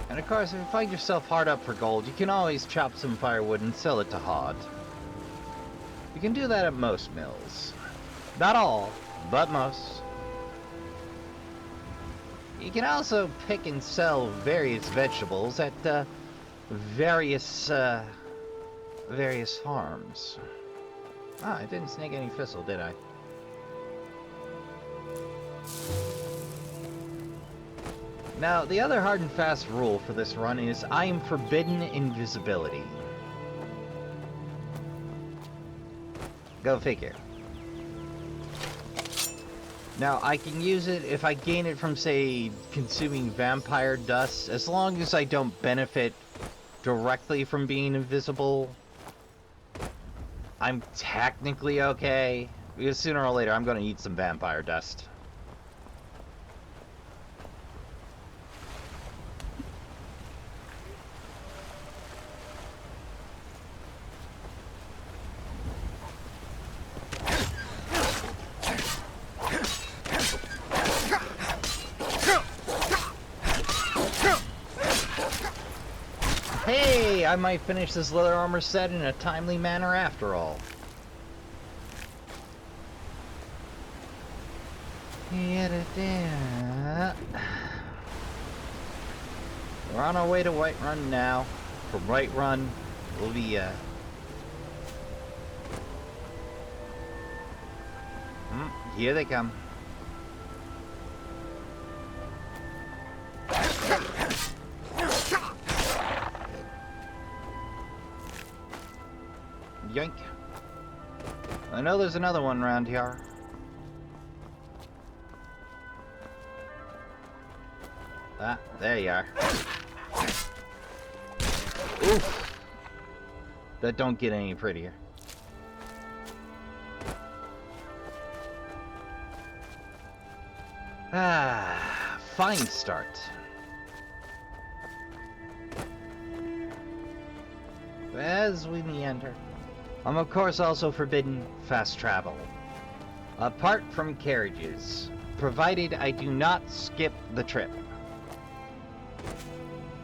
And of course, if you find yourself hard up for gold, you can always chop some firewood and sell it to Hod. You can do that at most mills. Not all, but most. You can also pick and sell various vegetables at various farms. Ah, I didn't snake any thistle, did I? Now, the other hard and fast rule for this run is I am forbidden invisibility. Go figure. Now, I can use it if I gain it from, say, consuming vampire dust, as long as I don't benefit directly from being invisible. I'm technically okay, because sooner or later I'm going to eat some vampire dust. Hey, I might finish this leather armor set in a timely manner after all. We're on our way to Whiterun now. From Whiterun, we'll be, here they come. Yoink. I know there's another one around here. Ah, there you are. Oof. That don't get any prettier. Ah, fine start. As we meander, I'm of course also forbidden fast travel. Apart from carriages, provided I do not skip the trip.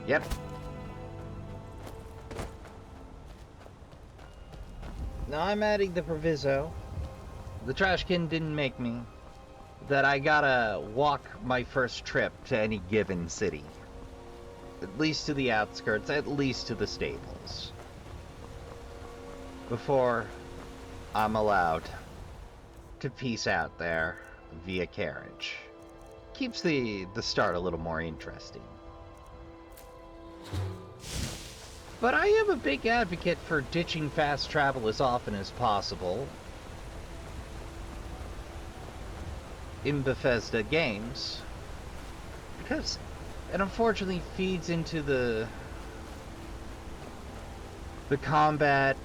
Yep. Now I'm adding the proviso, the Trashkin didn't make me, that I gotta walk my first trip to any given city. At least to the outskirts, at least to the stables. Before I'm allowed to peace out there via carriage. Keeps the start a little more interesting. But I am a big advocate for ditching fast travel as often as possible in Bethesda games, because it unfortunately feeds into the combat,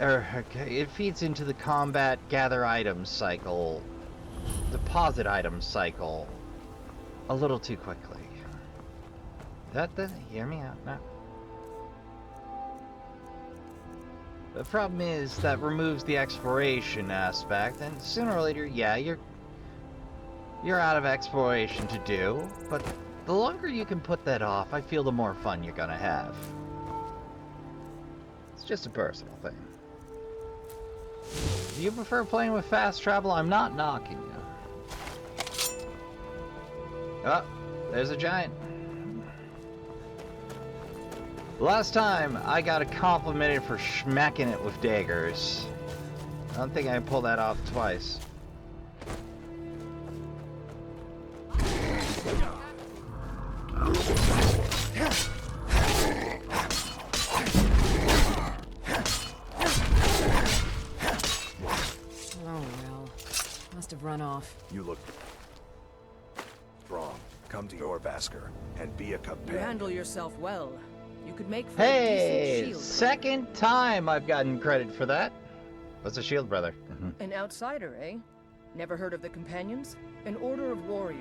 it feeds into the combat gather items cycle, deposit items cycle a little too quickly. Hear me out now. The problem is that removes the exploration aspect, and sooner or later, yeah, you're out of exploration to do, but the longer you can put that off, I feel the more fun you're gonna have. It's just a personal thing. Do you prefer playing with fast travel? I'm not knocking you. Oh, there's a giant. Last time, I got complimented for smacking it with daggers. I don't think I can pull that off twice. Oh well. Must have run off. You look strong. Come to your Vasker and be a companion. You handle yourself well. You could make for a Hey, decent shield. second time I've gotten credit for that. What's a shield, brother? An outsider, eh? Never heard of the Companions? An order of warriors.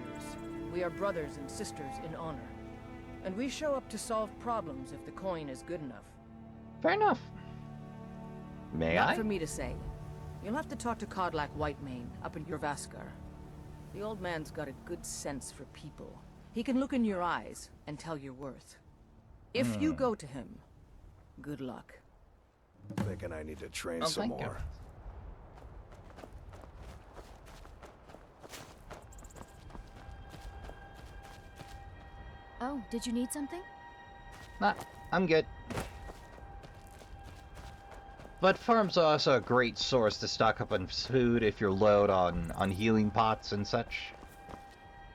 We are brothers and sisters in honor. And we show up to solve problems if the coin is good enough. Fair enough. May Not I? for me to say. You'll have to talk to Kodlak Whitemane up in your Vaskar. The old man's got a good sense for people. He can look in your eyes and tell your worth. If you go to him, good luck. Thinking I need to train some thank you. more. Oh, did you need something? Nah, I'm good. But farms are also a great source to stock up on food if you're low on healing pots and such.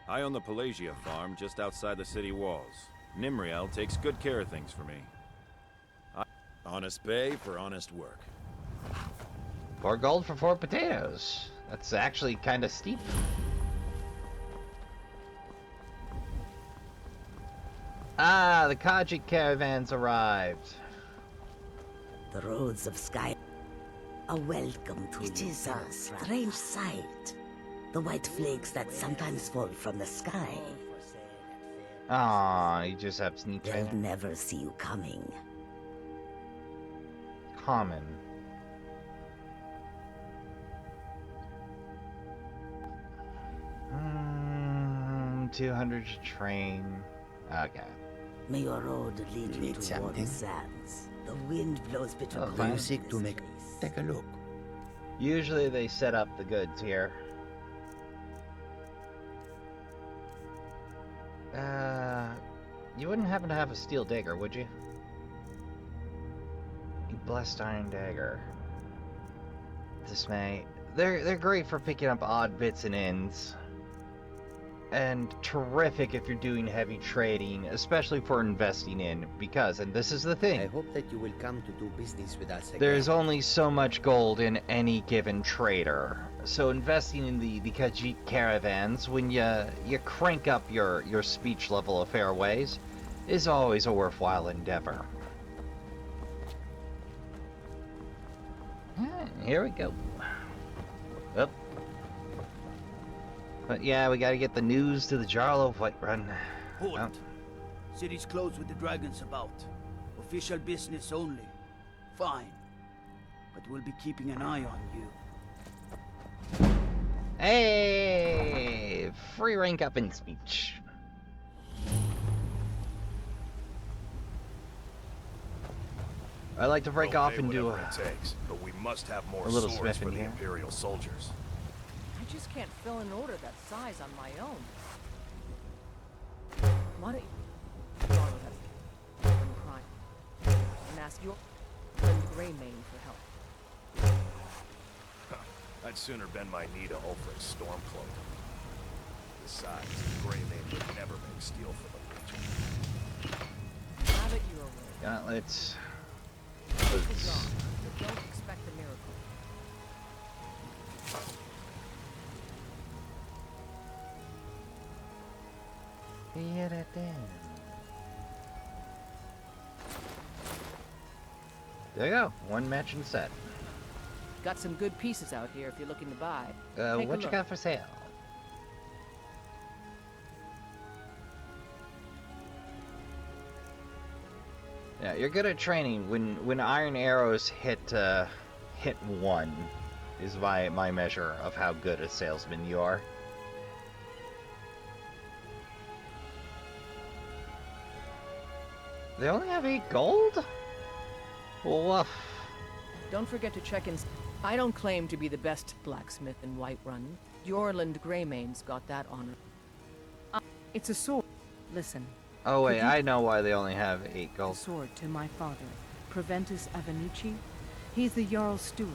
I own the Pelagia farm just outside the city walls. Nimriel takes good care of things for me. Honest pay for honest work. 4 gold for 4 potatoes. That's actually kind of steep. Ah, the Khajiit caravans arrived. The roads of Sky are welcome to you. It is a strange sight. The white flakes that sometimes fall from the sky. Ah, you just have sneak They'll training. never see you coming. Common. 200 to train. Okay. May your road lead you to warm sands. The wind blows between Oh, you seek to make. Take a look. Usually they set up the goods here. You wouldn't happen to have a steel dagger, would you? A blessed iron dagger. Dismay. They're great for picking up odd bits and ends. And terrific if you're doing heavy trading, especially for investing in, because, and this is the thing, I hope that you will come to do business with us again. there's only so much gold in any given trader. So investing in the Khajiit caravans, when you crank up your speech level of fairways, is always a worthwhile endeavor. Here we go. Up. But yeah, we gotta get the news to the Jarl of Whiterun. Hold it. City's closed with the dragons about. Official business only. Fine. But we'll be keeping an eye on you. Hey! Free rank up in speech. I like to break off and do it takes, but we must have more a little swords smith for in the here. Imperial soldiers. I just can't fill an order that size on my own. Why don't you follow that crime and ask your friend Greymane for help? I'd sooner bend my knee to Ulfric's Stormcloak. Besides, Greymane would never make steel for the Legion. Now that you're aware, Gauntlets. take it wrong, but don't expect a miracle. There you go. One matching set. Got some good pieces out here if you're looking to buy. Take a What you look. got for sale? Yeah, you're good at training. When iron arrows hit 1 is my measure of how good a salesman you are. They only have 8 gold? Woof. Don't forget to check in. I don't claim to be the best blacksmith in Whiterun. Jorland Greymane's got that honor. It's a sword. Listen. Oh wait, could you I know why they only have 8 gold. sword to my father, Proventus Avenucci. He's the Jarl's steward.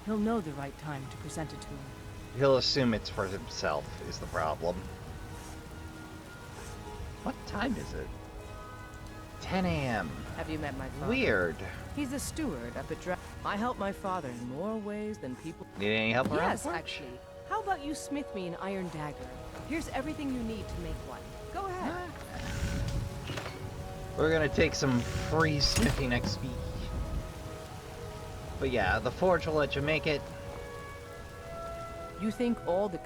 He'll know the right time to present it to him. He'll assume it's for himself, is the problem. What time is it? 10 a.m. Have you met my father? Weird. He's a steward up at I help my father in more ways than people. Need any help around? Yes, actually. How about you smith me an iron dagger? Here's everything you need to make one. Go ahead. We're gonna take some free smithing XP. But yeah, the forge will let you make it. You think all the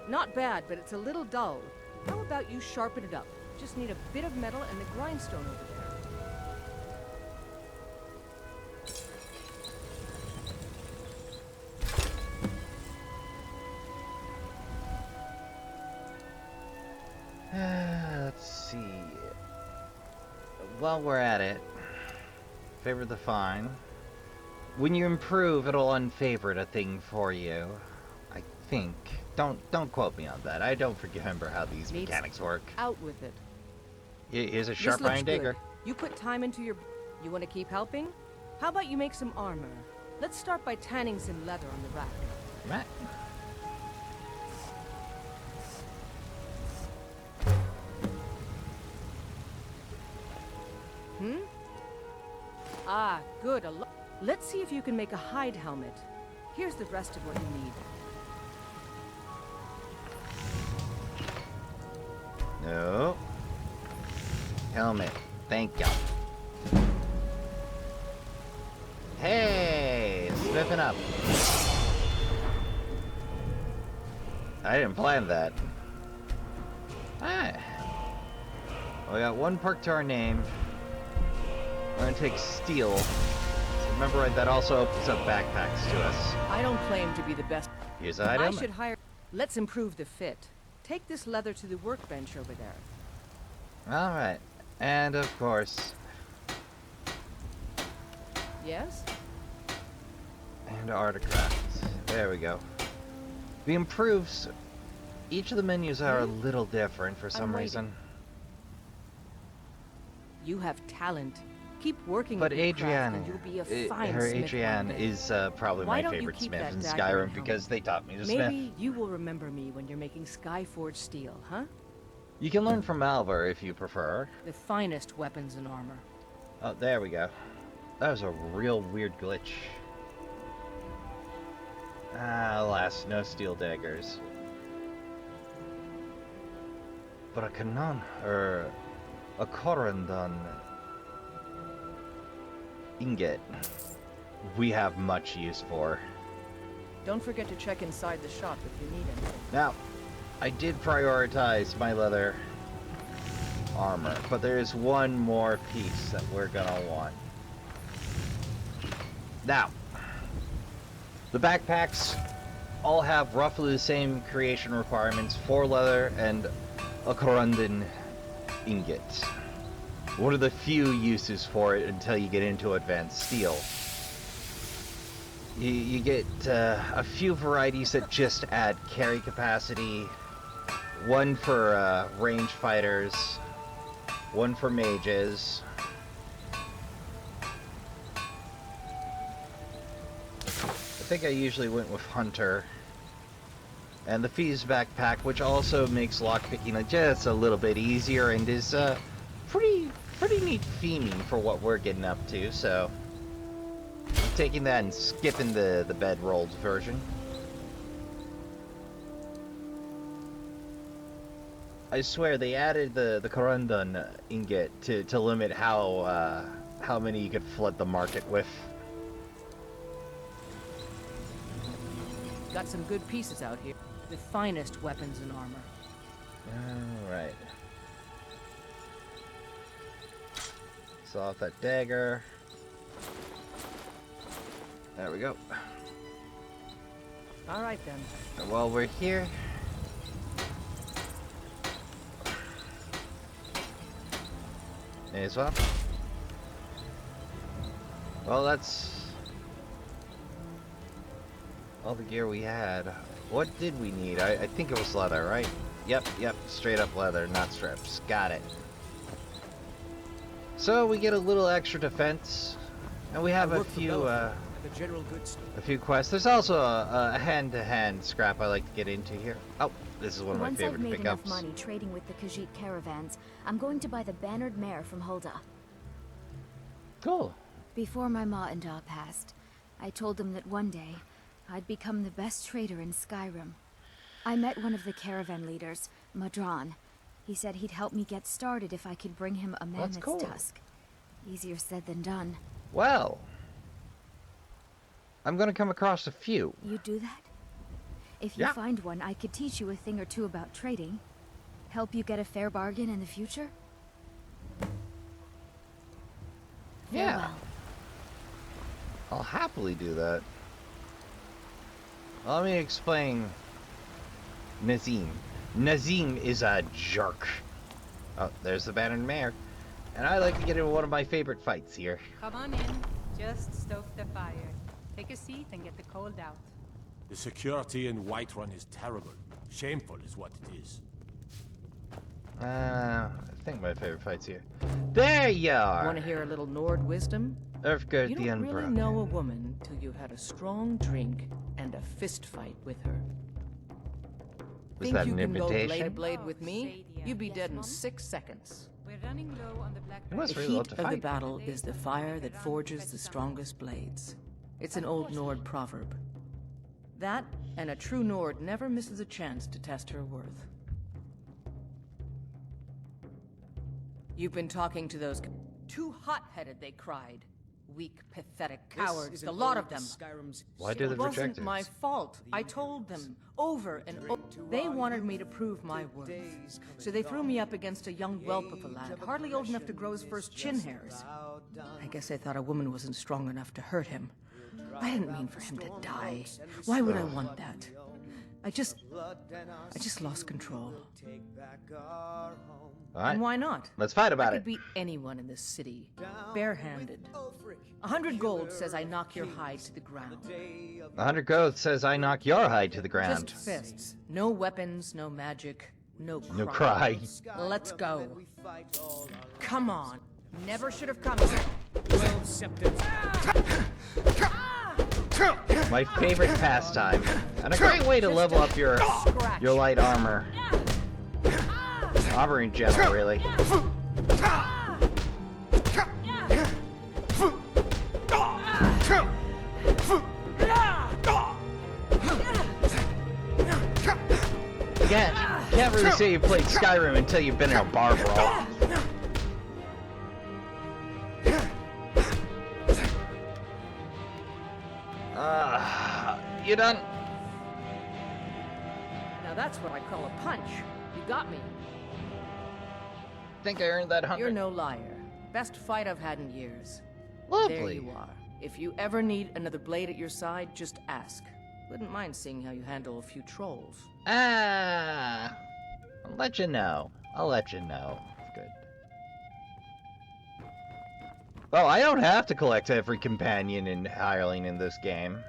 Not bad, but it's a little dull. How about you sharpen it up? Just need a bit of metal and the grindstone over there. Let's see. While we're at it, favor the fine. When you improve, it'll unfavorite a thing for you. I think. Don't quote me on that. I don't remember how these mechanics work. Out with it. Here's a This sharp looks iron dagger. good. You put time into your... You want to keep helping? How about you make some armor? Let's start by tanning some leather on the rack. Right. Ah, good. Let's see if you can make a hide helmet. Here's the rest of what you need. Oh. Helmet. Thank you. Hey! Sniffing up. I didn't plan that. Alright. We got one perk to our name. We're gonna take steel. So remember, that also opens up backpacks to us. I don't claim to be the best. Here's an item. I should hire. Let's improve the fit. Take this leather to the workbench over there. Alright. And of course. Yes? And artifacts. There we go. The improves. Each of the menus are a little different for some reason. You have talent. Keep working But at your craft Adrienne, and you'll be a fine her smith Adrienne one day. is probably Why my don't you favorite keep smith that in dagger Skyrim at because home? they taught me to smith. Maybe you will remember me when you're making Skyforged steel, huh? You can learn from Alvar if you prefer. The finest weapons and armor. Oh, there we go. That was a real weird glitch. Ah, alas, no steel daggers. But a canon, or a corundon ingot, we have much use for. Don't forget to check inside the shop if you need anything. Now, I did prioritize my leather armor, but there is one more piece that we're gonna want. Now, the backpacks all have roughly the same creation requirements: 4 leather and a corundon ingot. One of the few uses for it until you get into advanced steel. You get a few varieties that just add carry capacity. One for range fighters, one for mages. I think I usually went with hunter. And the Fees backpack, which also makes lockpicking just a little bit easier and is pretty neat theming for what we're getting up to, so I'm taking that and skipping the bedrolled version. I swear they added the corundon ingot to limit how many you could flood the market with. Got some good pieces out here. The finest weapons and armor. Alright. Saw off that dagger. There we go. Alright then. And while we're here, may as well. Well, that's all the gear we had. What did we need? I think it was leather, right? Yep, straight up leather, not strips. Got it. So we get a little extra defense, and we have a few quests. There's also a hand-to-hand scrap I like to get into here. Oh, this is one of my favorite Once I've made pickups. enough money trading with the Khajiit caravans, I'm going to buy the bannered mare from Hulda. Cool. Before my ma and Da passed, I told them that one day I'd become the best trader in Skyrim. I met one of the caravan leaders, Madron. He said he'd help me get started if I could bring him a mammoth's tusk. Easier said than done. Well, I'm gonna come across a few. You do that? If you find one, I could teach you a thing or two about trading. Help you get a fair bargain in the future? Yeah. Farewell. I'll happily do that. Let me explain Nazim. Nazim is a jerk. Oh, there's the bannered mare. And I like to get into one of my favorite fights here. Come on in. Just stoke the fire. Take a seat and get the cold out. The security in Whiterun is terrible. Shameful is what it is. I think my favorite fight's here. There you are! Want to hear a little Nord wisdom? Urfgard You the don't really Unbroken. know a woman till you've had a strong drink and a fist fight with her. Was Think that you an can go blade to invitation? blade with me? You'd be dead in 6 seconds. We're running low on the black. You must The really love heat to of the fight. battle is the fire that forges the strongest blades. It's an old Nord proverb. That, and a true Nord never misses a chance to test her worth. You've been talking to those... Too hot-headed, they cried. Weak, pathetic cowards, the lot of them. Why do they reject It wasn't it? my fault. I told them, over and over. They wanted me to prove my worth. So they threw me up against a young whelp of a lad, hardly old enough to grow his first chin hairs. I guess they thought a woman wasn't strong enough to hurt him. I didn't mean for him to die. Why would I want that? I just lost control. All right. And why not? Let's fight about I it. could beat anyone in this city, barehanded. 100 gold says I knock your hide to the ground. 100 gold says I knock your hide to the ground. Just fists. No weapons, no magic, no cry. No cry. Let's go. Come on. Never should have come. 12 septums. My favorite pastime, and a great way to level up your light armor. Armor in general, really. Can't really say you played Skyrim until you've been in a bar brawl. You done? Now that's what I call a punch. You got me. Think I earned that 100? You're no liar. Best fight I've had in years. Lovely. There you are. If you ever need another blade at your side, just ask. Wouldn't mind seeing how you handle a few trolls. I'll let you know. I'll let you know. Good. Well, I don't have to collect every companion and hireling in this game.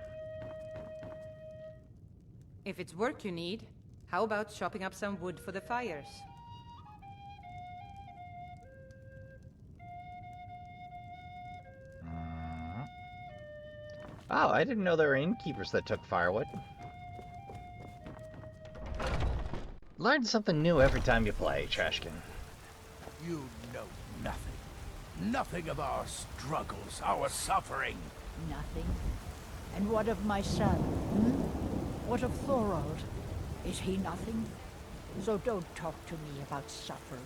If it's work you need, how about chopping up some wood for the fires? Oh, I didn't know there were innkeepers that took firewood. Learn something new every time you play, Trashkin. You know nothing. Nothing of our struggles, our suffering. Nothing. And what of my son? What of Thorold? Is he nothing? So don't talk to me about suffering.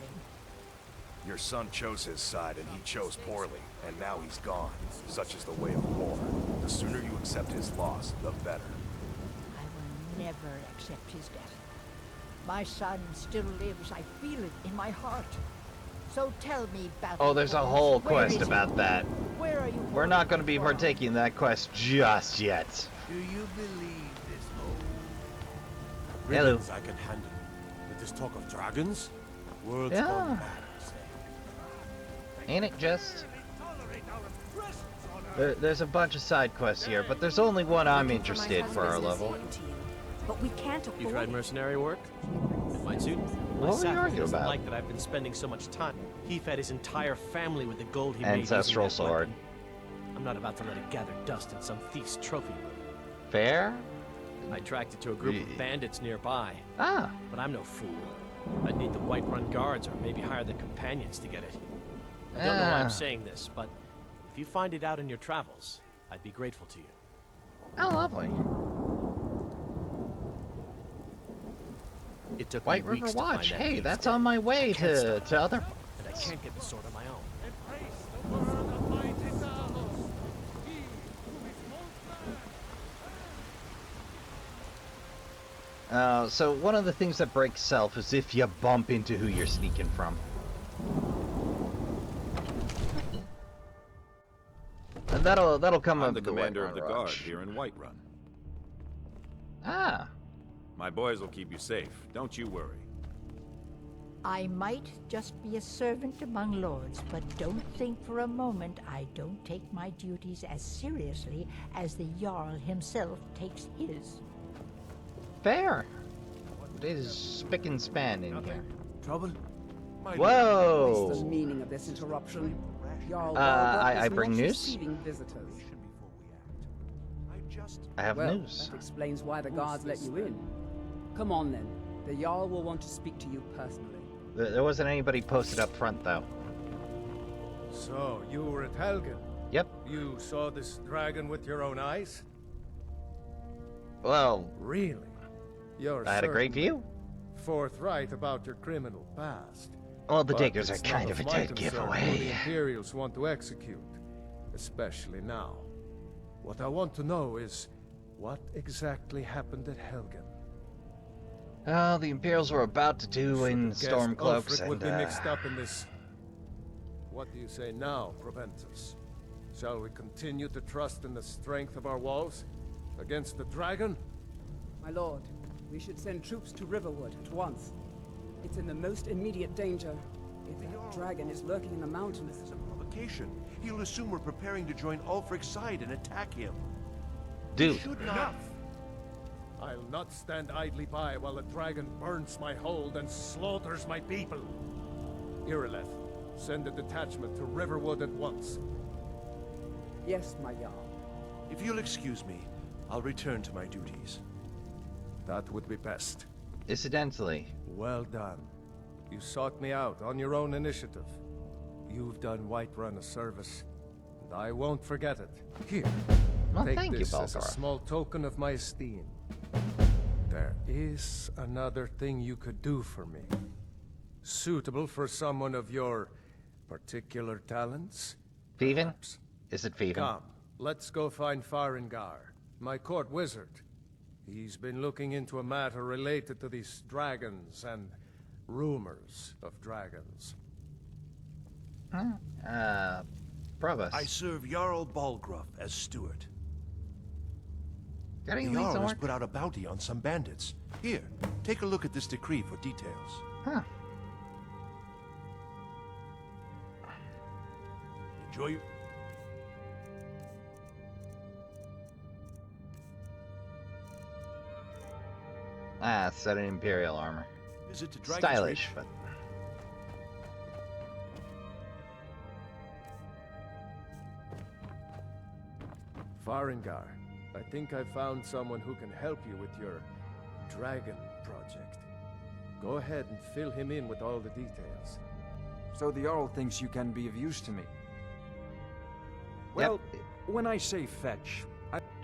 Your son chose his side, and he chose poorly, and now he's gone. Such is the way of war. The sooner you accept his loss, the better. I will never accept his death. My son still lives. I feel it in my heart. So tell me about... Oh, there's a whole quest Where is about he? that. Where are you? We're not going to be partaking in that quest just yet. Do you believe this oath? Hello. Riddance I can handle. With this talk of dragons? World's Yeah. gone mad. Ain't it just? There's a bunch of side quests here, but there's only one I'm interested for our level. But we can't afford You tried mercenary work? It might suit. What were you arguing doesn't about? like that I've been spending so much time. He fed his entire family with the gold he Ancestral made using that sword. weapon. I'm not about to let it gather dust in some thief's trophy room. Fair? I tracked it to a group of bandits nearby. Ah. But I'm no fool. I'd need the Whiterun guards or maybe hire the companions to get it. I don't know why I'm saying this, but if you find it out in your travels, I'd be grateful to you. Oh, lovely. It took White me River weeks to Watch. find that Hey, thief's that's den. on my way I can't stop to other. and I can't get the sword on my own. So one of the things that breaks self is if you bump into who you're sneaking from. And that'll come up I'm the with the commander of the Whiterun guard Rush. here in Whiterun. Ah. My boys will keep you safe. Don't you worry. I might just be a servant among lords, but don't think for a moment I don't take my duties as seriously as the Jarl himself takes his. Fair. It is spick and span in here. Trouble? Whoa! What's the meaning of this interruption? Jarl I is bring not news? receiving visitors. I have Well, news. that explains why the guards let you in. Come on then. The Jarl will want to speak to you personally. There wasn't anybody posted up front, though. So, you were at Helgen? Yep. You saw this dragon with your own eyes? Well... Really? You're I had a great certainly view. forthright about your criminal past. Well, the But diggers are it's kind none of a my dead concern who the giveaway. Imperials want to execute, especially now. What I want to know is, what exactly happened at Helgen? Oh, the Imperials were about to do in Stormcloaks Ulfric and, would be mixed up in this. What do you say now, Proventus? Shall we continue to trust in the strength of our walls against the dragon? My lord, we should send troops to Riverwood at once. It's in the most immediate danger. If that dragon is lurking in the mountains. This is a provocation. He'll assume we're preparing to join Ulfric's side and attack him. Dude. Enough! I'll not stand idly by while the dragon burns my hold and slaughters my people. Irileth, send a detachment to Riverwood at once. Yes, my Jarl. If you'll excuse me, I'll return to my duties. That would be best. Incidentally. Well done. You sought me out on your own initiative. You've done Whiterun a service, and I won't forget it. Here, well, take thank this you, as a small token of my esteem. There is another thing you could do for me. Suitable for someone of your particular talents? Feven? Is it Feven? Come, let's go find Farengar, my court wizard. He's been looking into a matter related to these dragons and rumors of dragons. Provost. I serve Jarl Balgruff as steward. Got any The leads Jarl on has work? put out a bounty on some bandits. Here, take a look at this decree for details. Huh. Enjoy your... Ah, set in Imperial armor. Visit to Dragon's Stylish, Reach. but... Farengar, I think I found someone who can help you with your dragon project. Go ahead and fill him in with all the details. So the Jarl thinks you can be of use to me. Well, when I say fetch,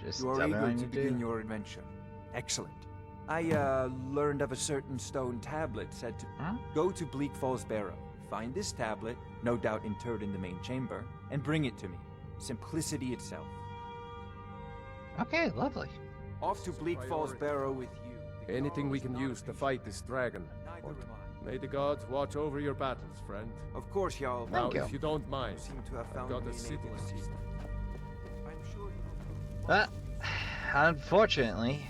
Just you are tell me eager what to you begin do. your adventure. Excellent. I learned of a certain stone tablet said to go to Bleak Falls Barrow, find this tablet, no doubt interred in the main chamber, and bring it to me. Simplicity itself. Okay, lovely. Off to Bleak Falls Barrow with you. Anything we can use to fight this dragon. May the gods watch over your battles, friend. Of course, Jarl. Now, Thank you. if you don't mind, You seem to have I've found got me a an city able to see. assistant. I'm sure Unfortunately,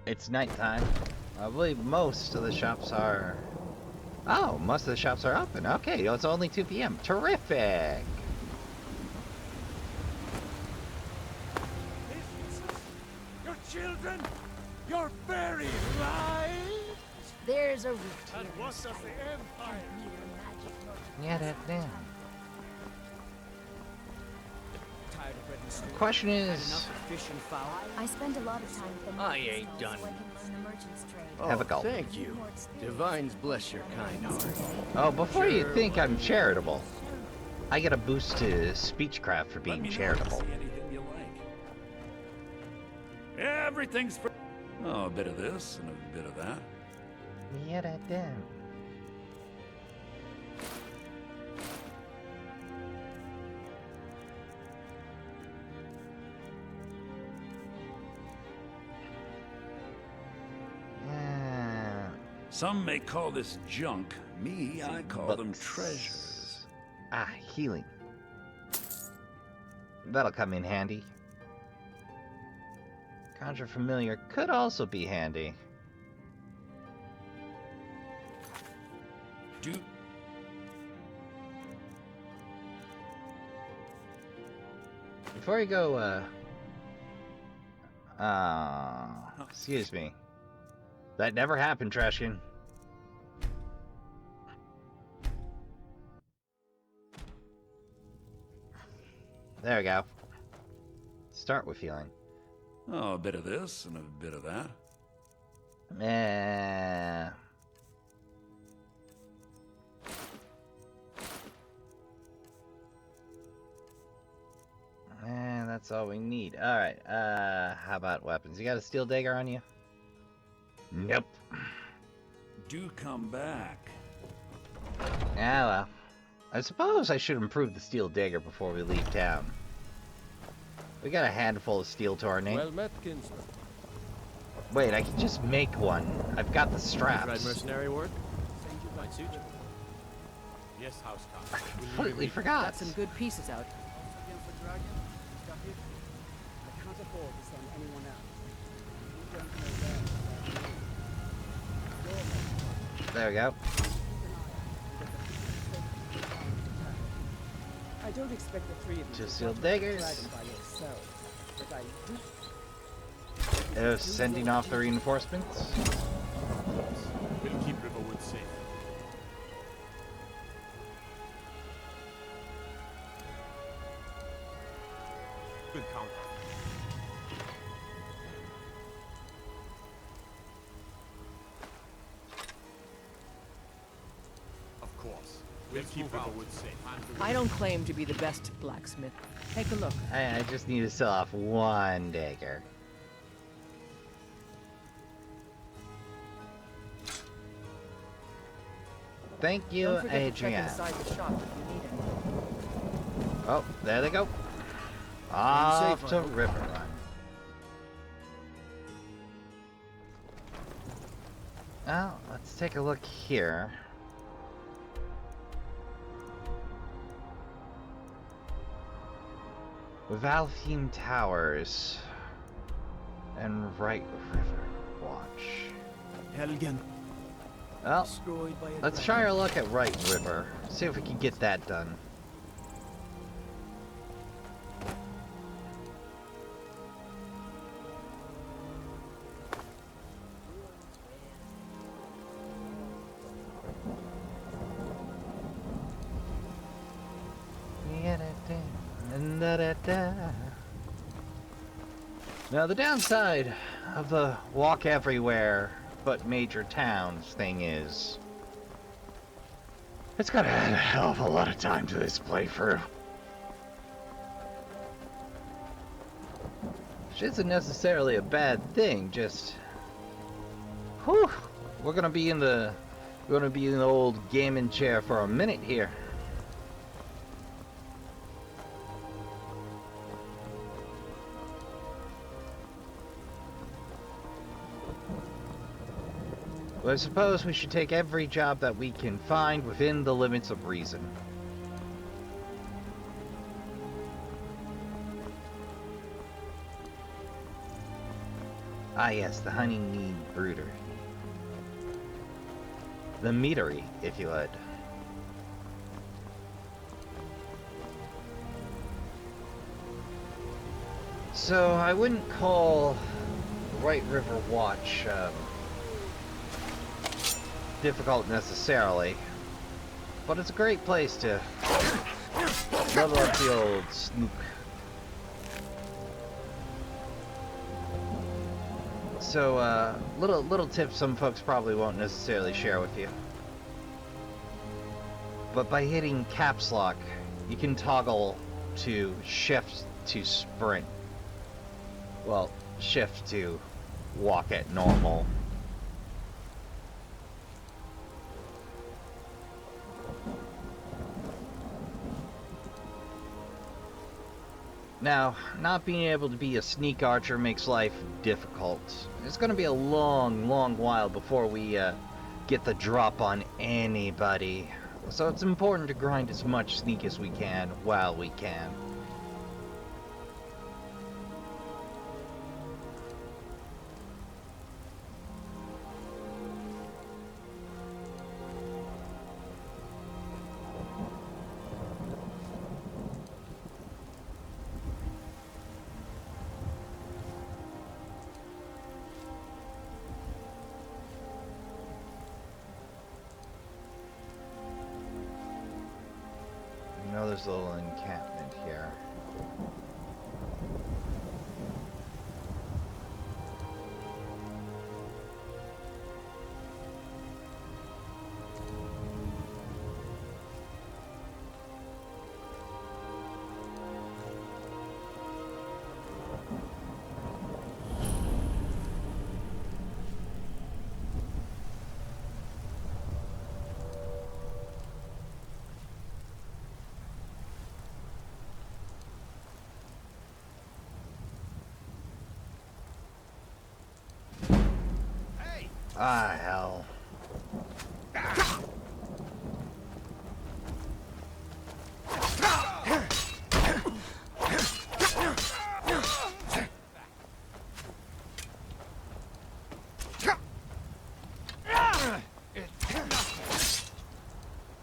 it's nighttime. I believe most of the shops are... Oh, most of the shops are open. Okay, it's only 2 p.m. Terrific! Your children, your very lives. There's a rift And here. what does the Empire? Yeah, that down. Tired of bread and stew? The question Had is... enough of fish and fowl? I spend a lot of time with the I merchants ain't so done. I can learn the merchant's trade. Have a gulp. Thank you. Divines bless your kind heart. Oh, before you think I'm charitable, I get a boost to speechcraft for being charitable. Anything you like. Everything's for... Oh, a bit of this and a bit of that. Yeah, that down. Some may call this junk. Me, I call them treasures. Ah, healing. That'll come in handy. Conjure Familiar could also be handy. Do... Before you go, excuse me. That never happened, Trashkin. There we go. Start with healing. Oh, a bit of this and a bit of that. That's all we need. Alright, how about weapons? You got a steel dagger on you? Nope. do come back. Ah, well. I suppose I should improve the steel dagger before we leave town. We got a handful of steel to our name. Well met, kinsman. Wait, I can just make one. I've got the straps. Tried mercenary work? Might suit you. Yes, house I completely forgot. Got some good pieces out. Against the dragon? Stuff it? I can't afford to send anyone else. There we go. I don't expect the three of you Just to steel watch daggers. the dragon by yourselves, but I do. Sending off the reinforcements. We'll keep Riverwood safe. Good count. Of course. We'll keep Riverwood safe. I don't claim to be the best blacksmith. Take a look. I just need to sell off one dagger. Thank you, Don't forget to check Adrian. inside the shop if you need anything. Oh, there they go. Off to River Run. Well, let's take a look here. Valfheim Towers and Right River Watch. Helgen. Well, Destroyed by a let's dragon. try our luck at Right River. See if we can get that done. Now the downside of the walk everywhere but major towns thing is it's gonna add a hell of a lot of time to this playthrough. Which isn't necessarily a bad thing, just whew, we're gonna be in the old gaming chair for a minute here. Well, I suppose we should take every job that we can find within the limits of reason. Ah yes, the honeymead brooder. The meadery, if you would. So, I wouldn't call Right River Watch, difficult necessarily, but it's a great place to level up the old snook. So, little tip some folks probably won't necessarily share with you. But by hitting caps lock, you can toggle to shift to sprint. Well, shift to walk at normal. Now, not being able to be a sneak archer makes life difficult. It's going to be a long while before we get the drop on anybody. So it's important to grind as much sneak as we can while we can. I know there's a little encampment here. Ah, hell.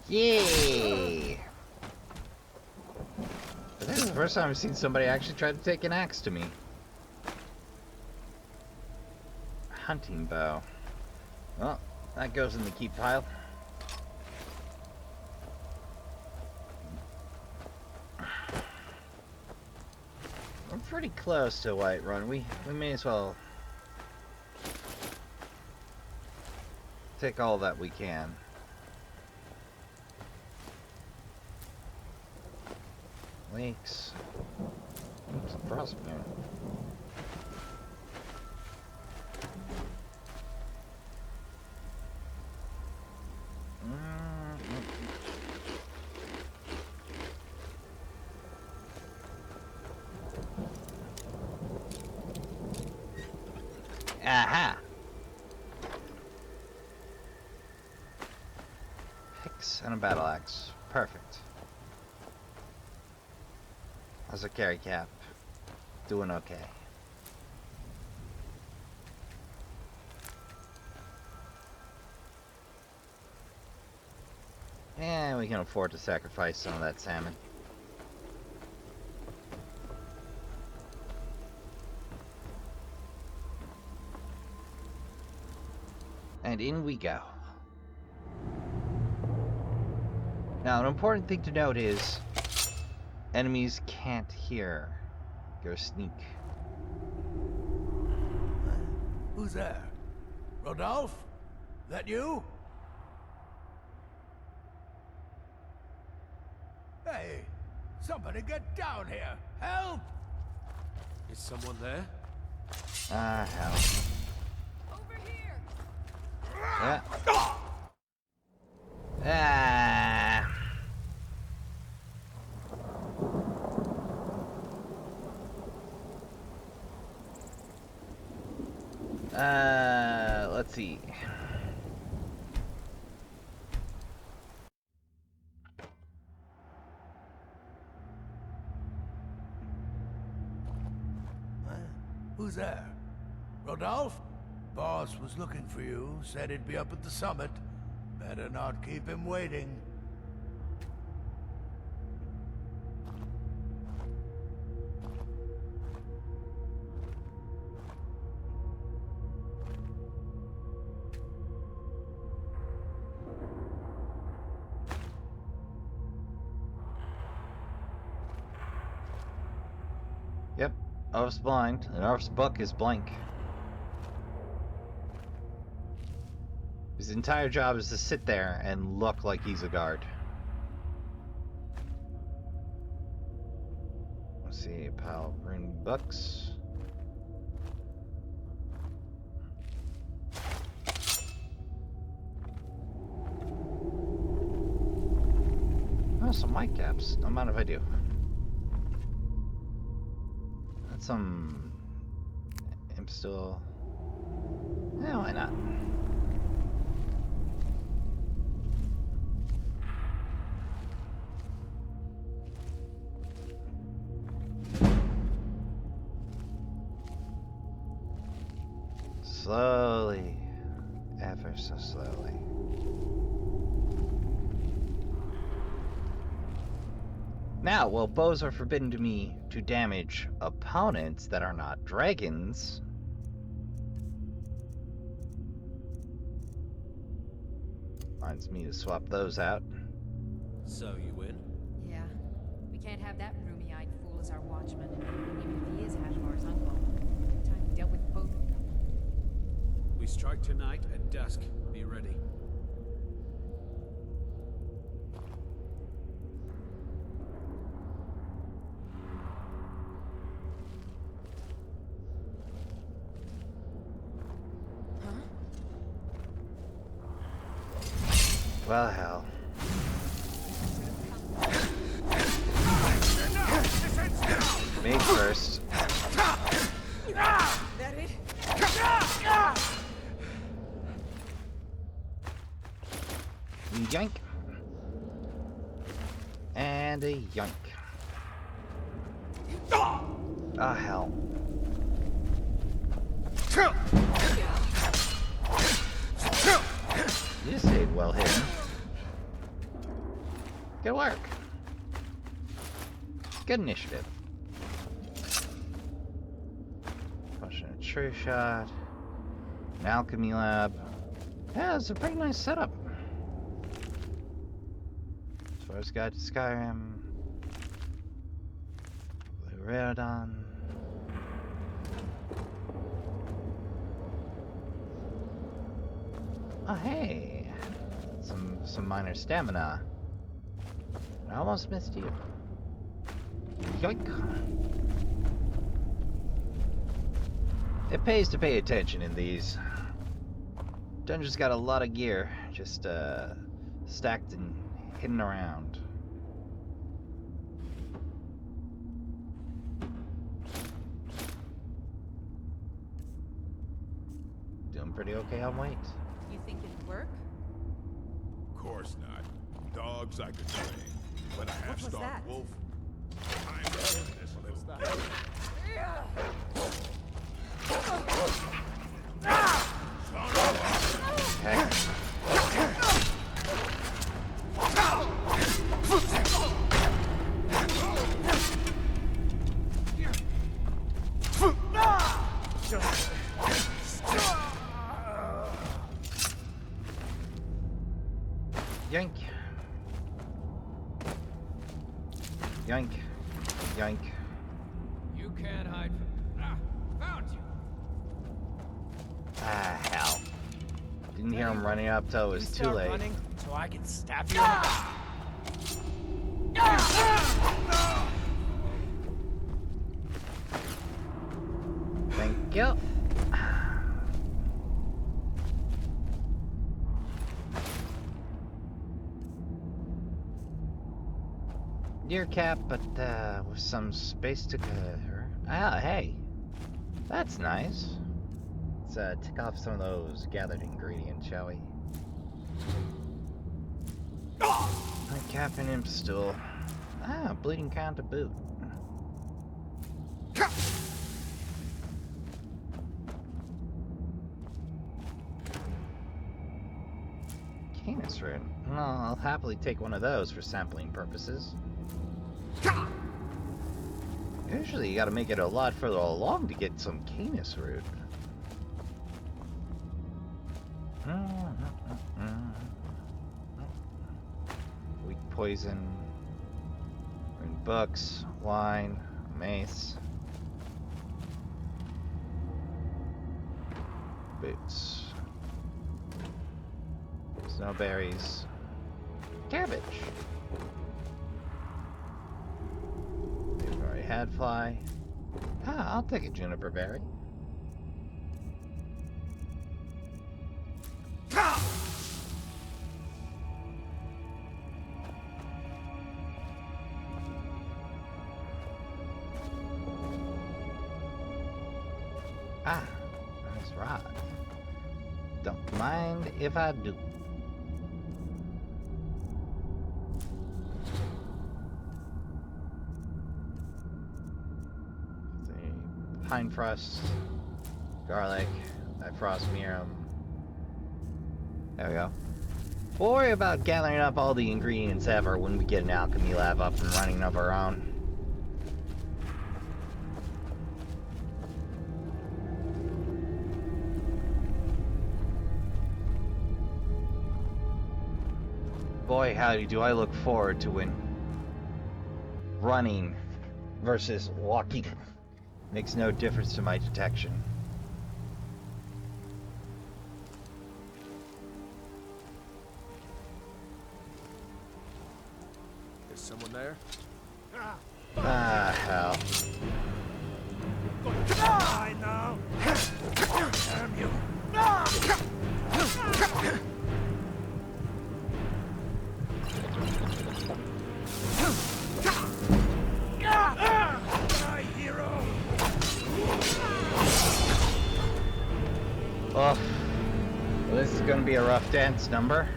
Yay! But this is the first time I've seen somebody actually try to take an axe to me. Hunting bow. Well, that goes in the keep pile. We're pretty close to Whiterun. We may as well take all that we can. Lakes. Oops, Frostmere. Aha! Picks and a battle axe. Perfect. How's a carry cap? Doing okay. Yeah, we can afford to sacrifice some of that salmon. And in we go. Now, an important thing to note is enemies can't hear. Go sneak. Who's there? Rodolphe? That you? Hey, somebody get down here! Help! Is someone there? Ah, hell. Over here! Yeah. Ah. Let's see. Who's there? Rodolphe? Boss was looking for you, said he'd be up at the summit. Better not keep him waiting. Yep, Elf's blind, and Elf's book is blank. His entire job is to sit there and look like he's a guard. Let's see, a pile of rune books. Oh, some white caps. Don't mind if I do. That's some imp still. Yeah, why not? Slowly, ever so slowly. Now, while bows are forbidden to me to damage opponents that are not dragons, reminds me to swap those out. So you win? Yeah. We can't have that roomy-eyed fool as our watchman, even if he is Hashmar's uncle. Every time we dealt with both of them. We strike tonight at dusk. Be ready. Well, hell. Me first. That it? Yoink. And a yoink. Ah, hell. You stayed well hidden. Good work. Good initiative. Pushing a true shot. An alchemy lab. Yeah, it's a pretty nice setup. First guide to Skyrim. Fulero. Oh hey, some minor stamina. I almost missed you. Yoink. It pays to pay attention in these. Dungeon's got a lot of gear, just stacked and hidden around. Doing pretty okay on weight. You think it'd work? Of course not. Dogs I could train, but a half-starved wolf. I'm this little Yoink. Yoink. Yoink. You can't hide from... found you! Ah, hell. Didn't hear him running up till it was too late. Running so I can stab you. Thank you. Deer cap, but with some space to cover. Ah, hey. That's nice. Let's tick off some of those gathered ingredients, shall we? Cap and imp stool. Ah, bleeding crown to boot. Canis root. Well, I'll happily take one of those for sampling purposes. Usually you gotta make it a lot further along to get some Canis root. Weak poison. Rune books. Wine. Mace. Boots. Snowberries. Cabbage. We've already had fly. Ah, I'll take a juniper berry. Ah, nice rod. Don't mind if I do. Pine frost, garlic, frost mirum. There we go. We'll worry about gathering up all the ingredients ever when we get an alchemy lab up and running of our own. Boy, howdy, do I look forward to when running versus walking makes no difference to my detection. Is someone there? Ah, hell. Die now! Damn you! My hero! Oh, well, this is going to be a rough dance number.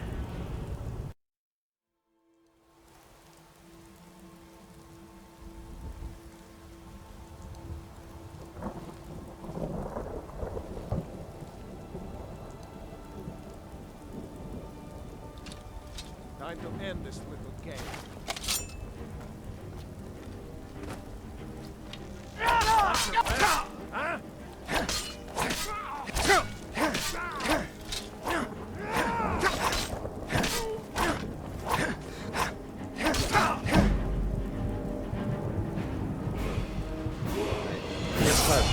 time to end this little game. Huh? Good push.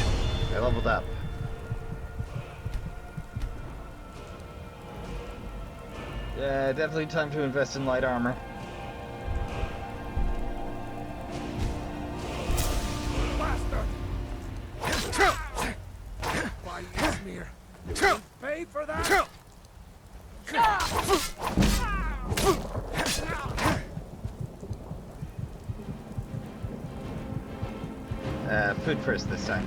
I leveled up. Yeah, definitely time to invest in light armor. Why, Izmir? You pay for that? Food first this time.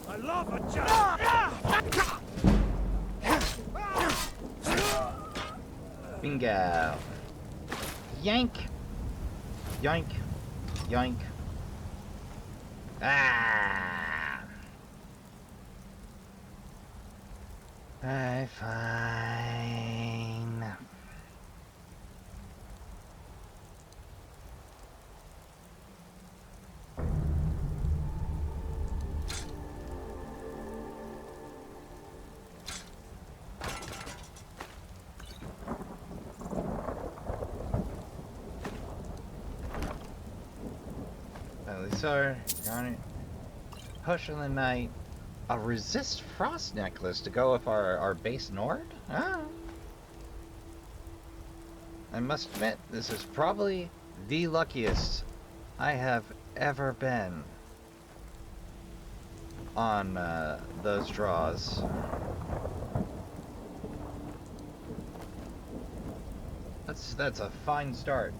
I love a jump! Bingo. Yank. Yoink. Yoink. Ah. Alright, fine. Sorry, garnet. Hush in the night. A resist frost necklace to go with our base Nord? Ah. I must admit, this is probably the luckiest I have ever been on those draws. That's a fine start.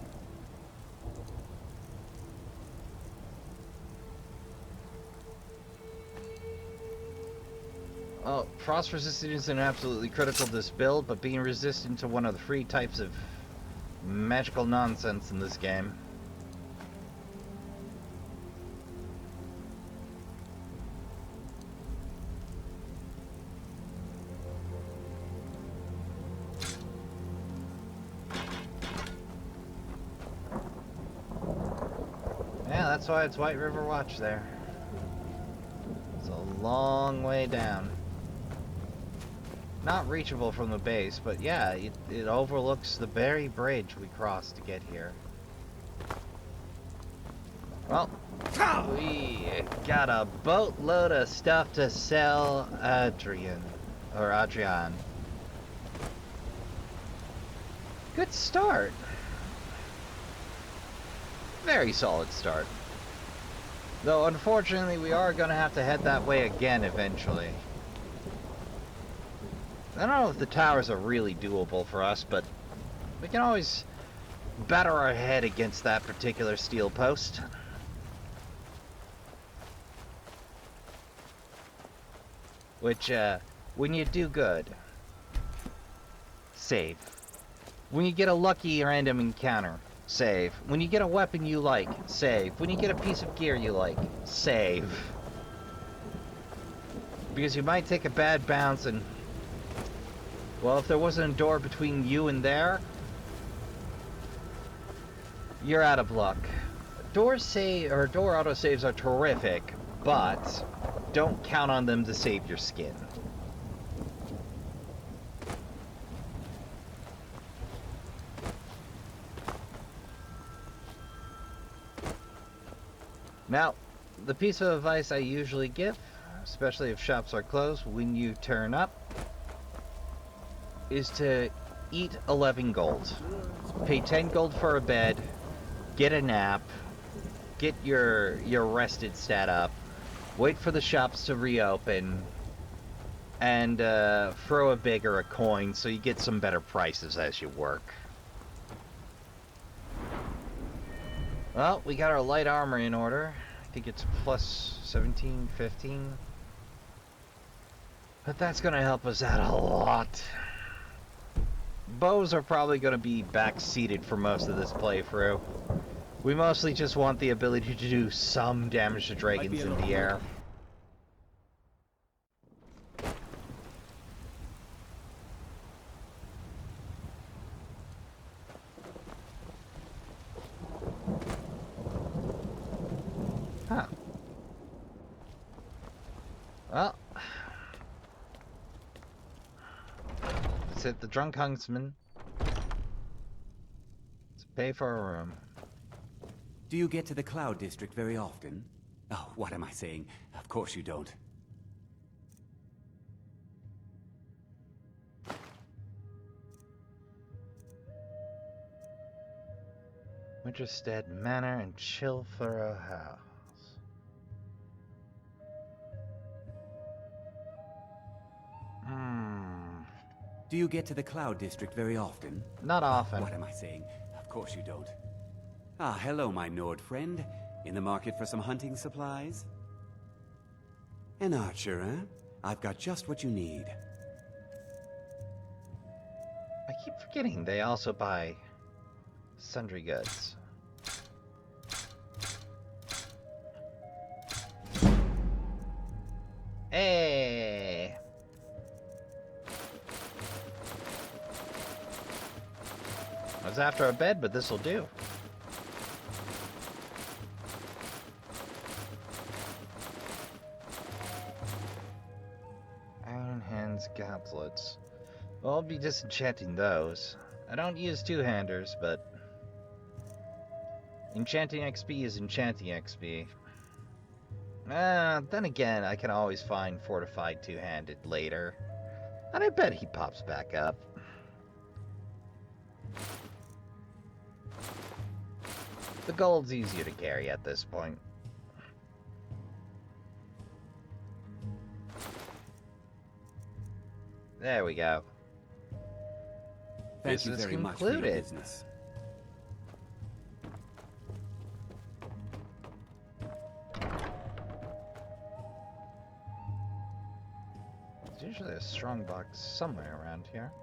Oh, frost resistant isn't absolutely critical to this build, but being resistant to one of the free types of magical nonsense in this game. Yeah, that's why it's White River Watch there. It's a long way down. Not reachable from the base, but yeah, it overlooks the very bridge we crossed to get here. Well, we got a boatload of stuff to sell Adrian. Good start. Very solid start. Though, unfortunately, we are going to have to head that way again eventually. I don't know if the towers are really doable for us, but we can always batter our head against that particular steel post. Which, when you do good, save. When you get a lucky random encounter, save. When you get a weapon you like, save. When you get a piece of gear you like, save. Because you might take a bad bounce and... well, if there wasn't a door between you and there, you're out of luck. Door autosaves are terrific, but don't count on them to save your skin. Now, the piece of advice I usually give, especially if shops are closed when you turn up, is to eat 11 gold. Pay 10 gold for a bed, get a nap, get your rested stat up, wait for the shops to reopen, and throw a big or a coin so you get some better prices as you work. Well, we got our light armor in order. I think it's plus 17, 15. But that's gonna help us out a lot. Bows are probably gonna be back-seated for most of this playthrough. We mostly just want the ability to do some damage to dragons in the air. Huh. Well, let's hit the drunk huntsman. Let's pay for a room. Do you get to the Cloud District very often? Oh, what am I saying? Of course you don't. Winterstead Manor and Fulero House. Do you get to the Cloud District very often? Not often. What am I saying? Of course you don't. Ah, hello, my Nord friend. In the market for some hunting supplies? An archer, eh? I've got just what you need. I keep forgetting they also buy sundry goods. Hey! I was after a bed, but this'll do. Iron Hands gauntlets. Well, I'll be disenchanting those. I don't use two-handers, but enchanting XP is enchanting XP. Then again, I can always find fortified two-handed later. And I bet he pops back up. The gold's easier to carry at this point. There we go. Thank you very much for your business. There's usually a strong box somewhere around here.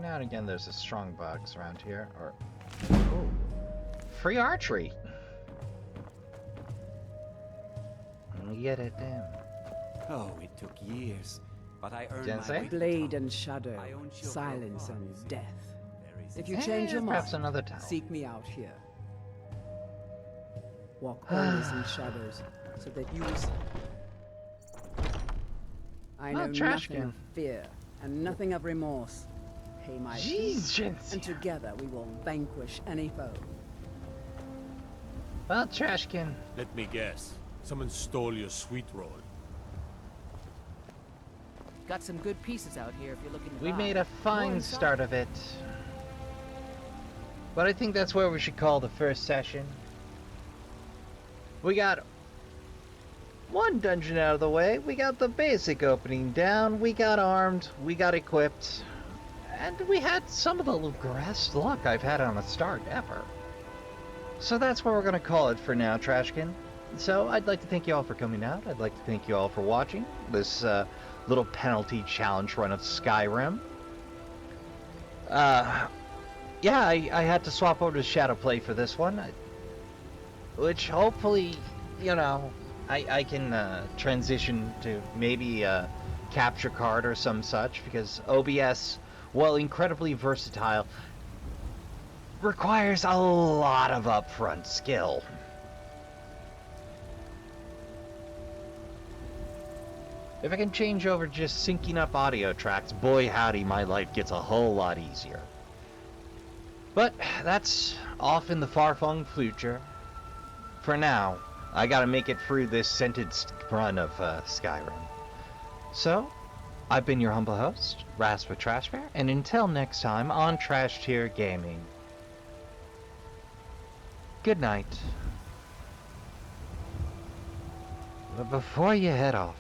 Now and again, there's a strong box around here, or free archery. Get it down. Oh, it took years, but I earned Didn't my say? way. Blade and shadow, silence and death. If you change your mind, perhaps another time. seek me out here. Walk always in shadows, so that you will see. I know nothing Trashkin. of fear and nothing of remorse. Pay my Jeez, fees, and together we will vanquish any foe. Well, Trashkin. Let me guess. Someone stole your sweet roll. Got some good pieces out here if you're looking to We buy. made a More fine inside. start of it. But I think that's where we should call the first session. We got one dungeon out of the way. We got the basic opening down. We got armed. We got equipped. And we had some of the best luck I've had on a start ever. So that's what we're going to call it for now, Trashkin. So I'd like to thank you all for coming out. I'd like to thank you all for watching this little penalty challenge run of Skyrim. Yeah, I had to swap over to Shadowplay for this one. Which hopefully, you know, I can transition to maybe a capture card or some such. Because OBS, while incredibly versatile, requires a lot of upfront skill. If I can change over just syncing up audio tracks, boy howdy, my life gets a whole lot easier. But that's off in the far-flung future. For now, I gotta make it through this sentenced run of Skyrim. So, I've been your humble host, Raspa Trashbear, and until next time on Trash Tier Gaming. Good night. But before you head off,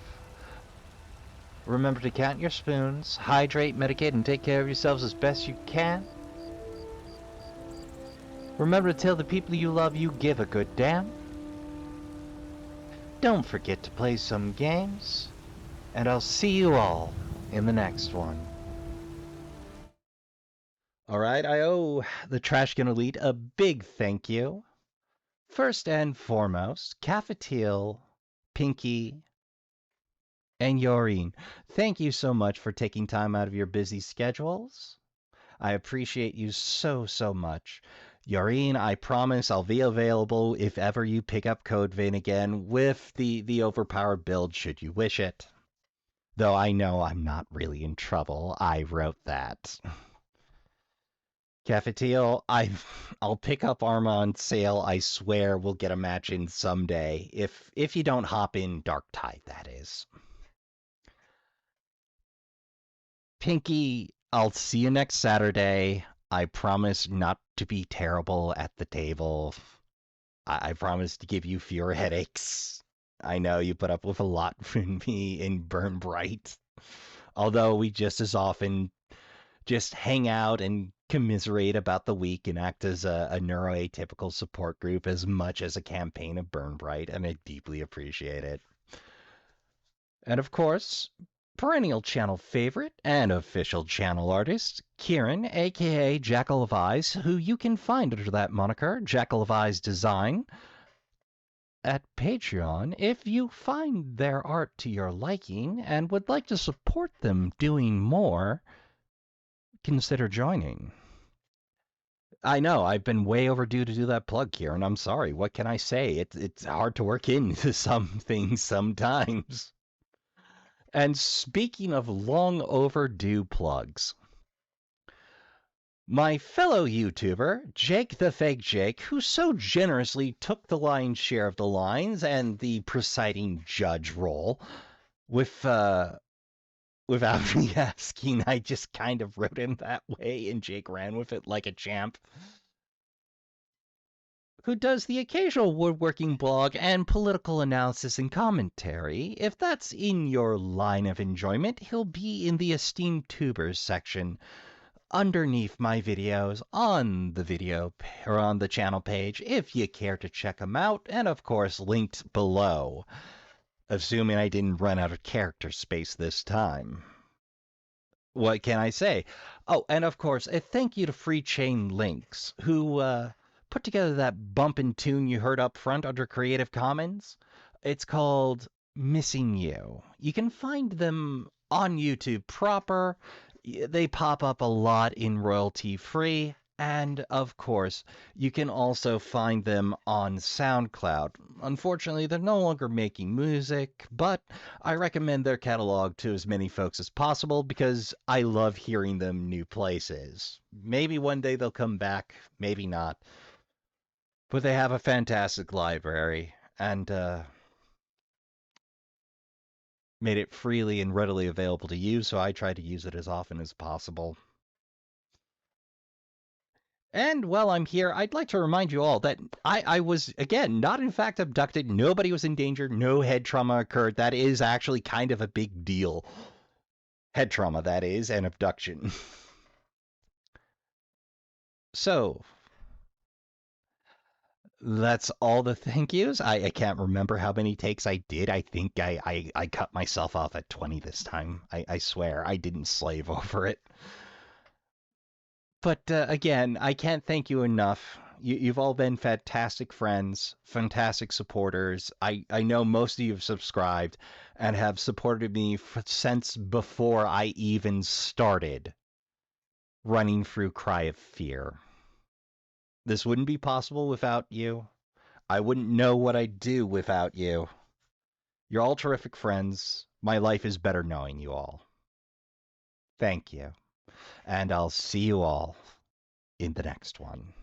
remember to count your spoons, hydrate, medicate, and take care of yourselves as best you can. Remember to tell the people you love you give a good damn. Don't forget to play some games, and I'll see you all in the next one. Alright, I owe the Trashkin Elite a big thank you. First and foremost, Caffetiel, Pinky, and Jorien, thank you so much for taking time out of your busy schedules. I appreciate you so much. Jorien, I promise I'll be available if ever you pick up Code Vein again with the overpowered build should you wish it. Though I know I'm not really in trouble, I wrote that. Caffetiel, I'll pick up Arma on sale. I swear we'll get a match in someday. If you don't hop in Dark Tide, that is. Pinky, I'll see you next Saturday. I promise not to be terrible at the table. I promise to give you fewer headaches. I know you put up with a lot from me in Burn Bright. Although we just as often just hang out and commiserate about the week and act as a neuroatypical support group as much as a campaign of Burn Bright, and I deeply appreciate it. And of course, perennial channel favorite and official channel artist, Kerian, aka Jackal of Eyes, who you can find under that moniker, Jackal of Eyes Design, at Patreon. If you find their art to your liking and would like to support them doing more, consider joining. I know, I've been way overdue to do that plug, Kieran. I'm sorry. What can I say? It's hard to work into some things sometimes. And speaking of long overdue plugs, my fellow YouTuber, Jake the Fake Jake, who so generously took the lion's share of the lines and the presiding judge role, without me asking, I just kind of wrote him that way, and Jake ran with it like a champ, who does the occasional woodworking blog and political analysis and commentary. If that's in your line of enjoyment, he'll be in the esteemed tubers section underneath my videos on the video or on the channel page if you care to check them out, and of course linked below, assuming I didn't run out of character space this time. What can I say? Oh, and of course, a thank you to Free Chain Links, who put together that bumpin' tune you heard up front under Creative Commons. It's called Missing You. You can find them on YouTube proper. They pop up a lot in royalty-free. And, of course, you can also find them on SoundCloud. Unfortunately, they're no longer making music, but I recommend their catalog to as many folks as possible because I love hearing them new places. Maybe one day they'll come back, maybe not. But they have a fantastic library, and made it freely and readily available to use, so I try to use it as often as possible. And while I'm here, I'd like to remind you all that I was, again, not in fact abducted. Nobody was in danger. No head trauma occurred. That is actually kind of a big deal. Head trauma, that is, and abduction. So, that's all the thank yous. I can't remember how many takes I did. I think I cut myself off at 20 this time. I swear, I didn't slave over it. But again, I can't thank you enough. You've all been fantastic friends, fantastic supporters. I know most of you have subscribed and have supported me since before I even started running through Cry of Fear. This wouldn't be possible without you. I wouldn't know what I'd do without you. You're all terrific friends. My life is better knowing you all. Thank you. And I'll see you all in the next one.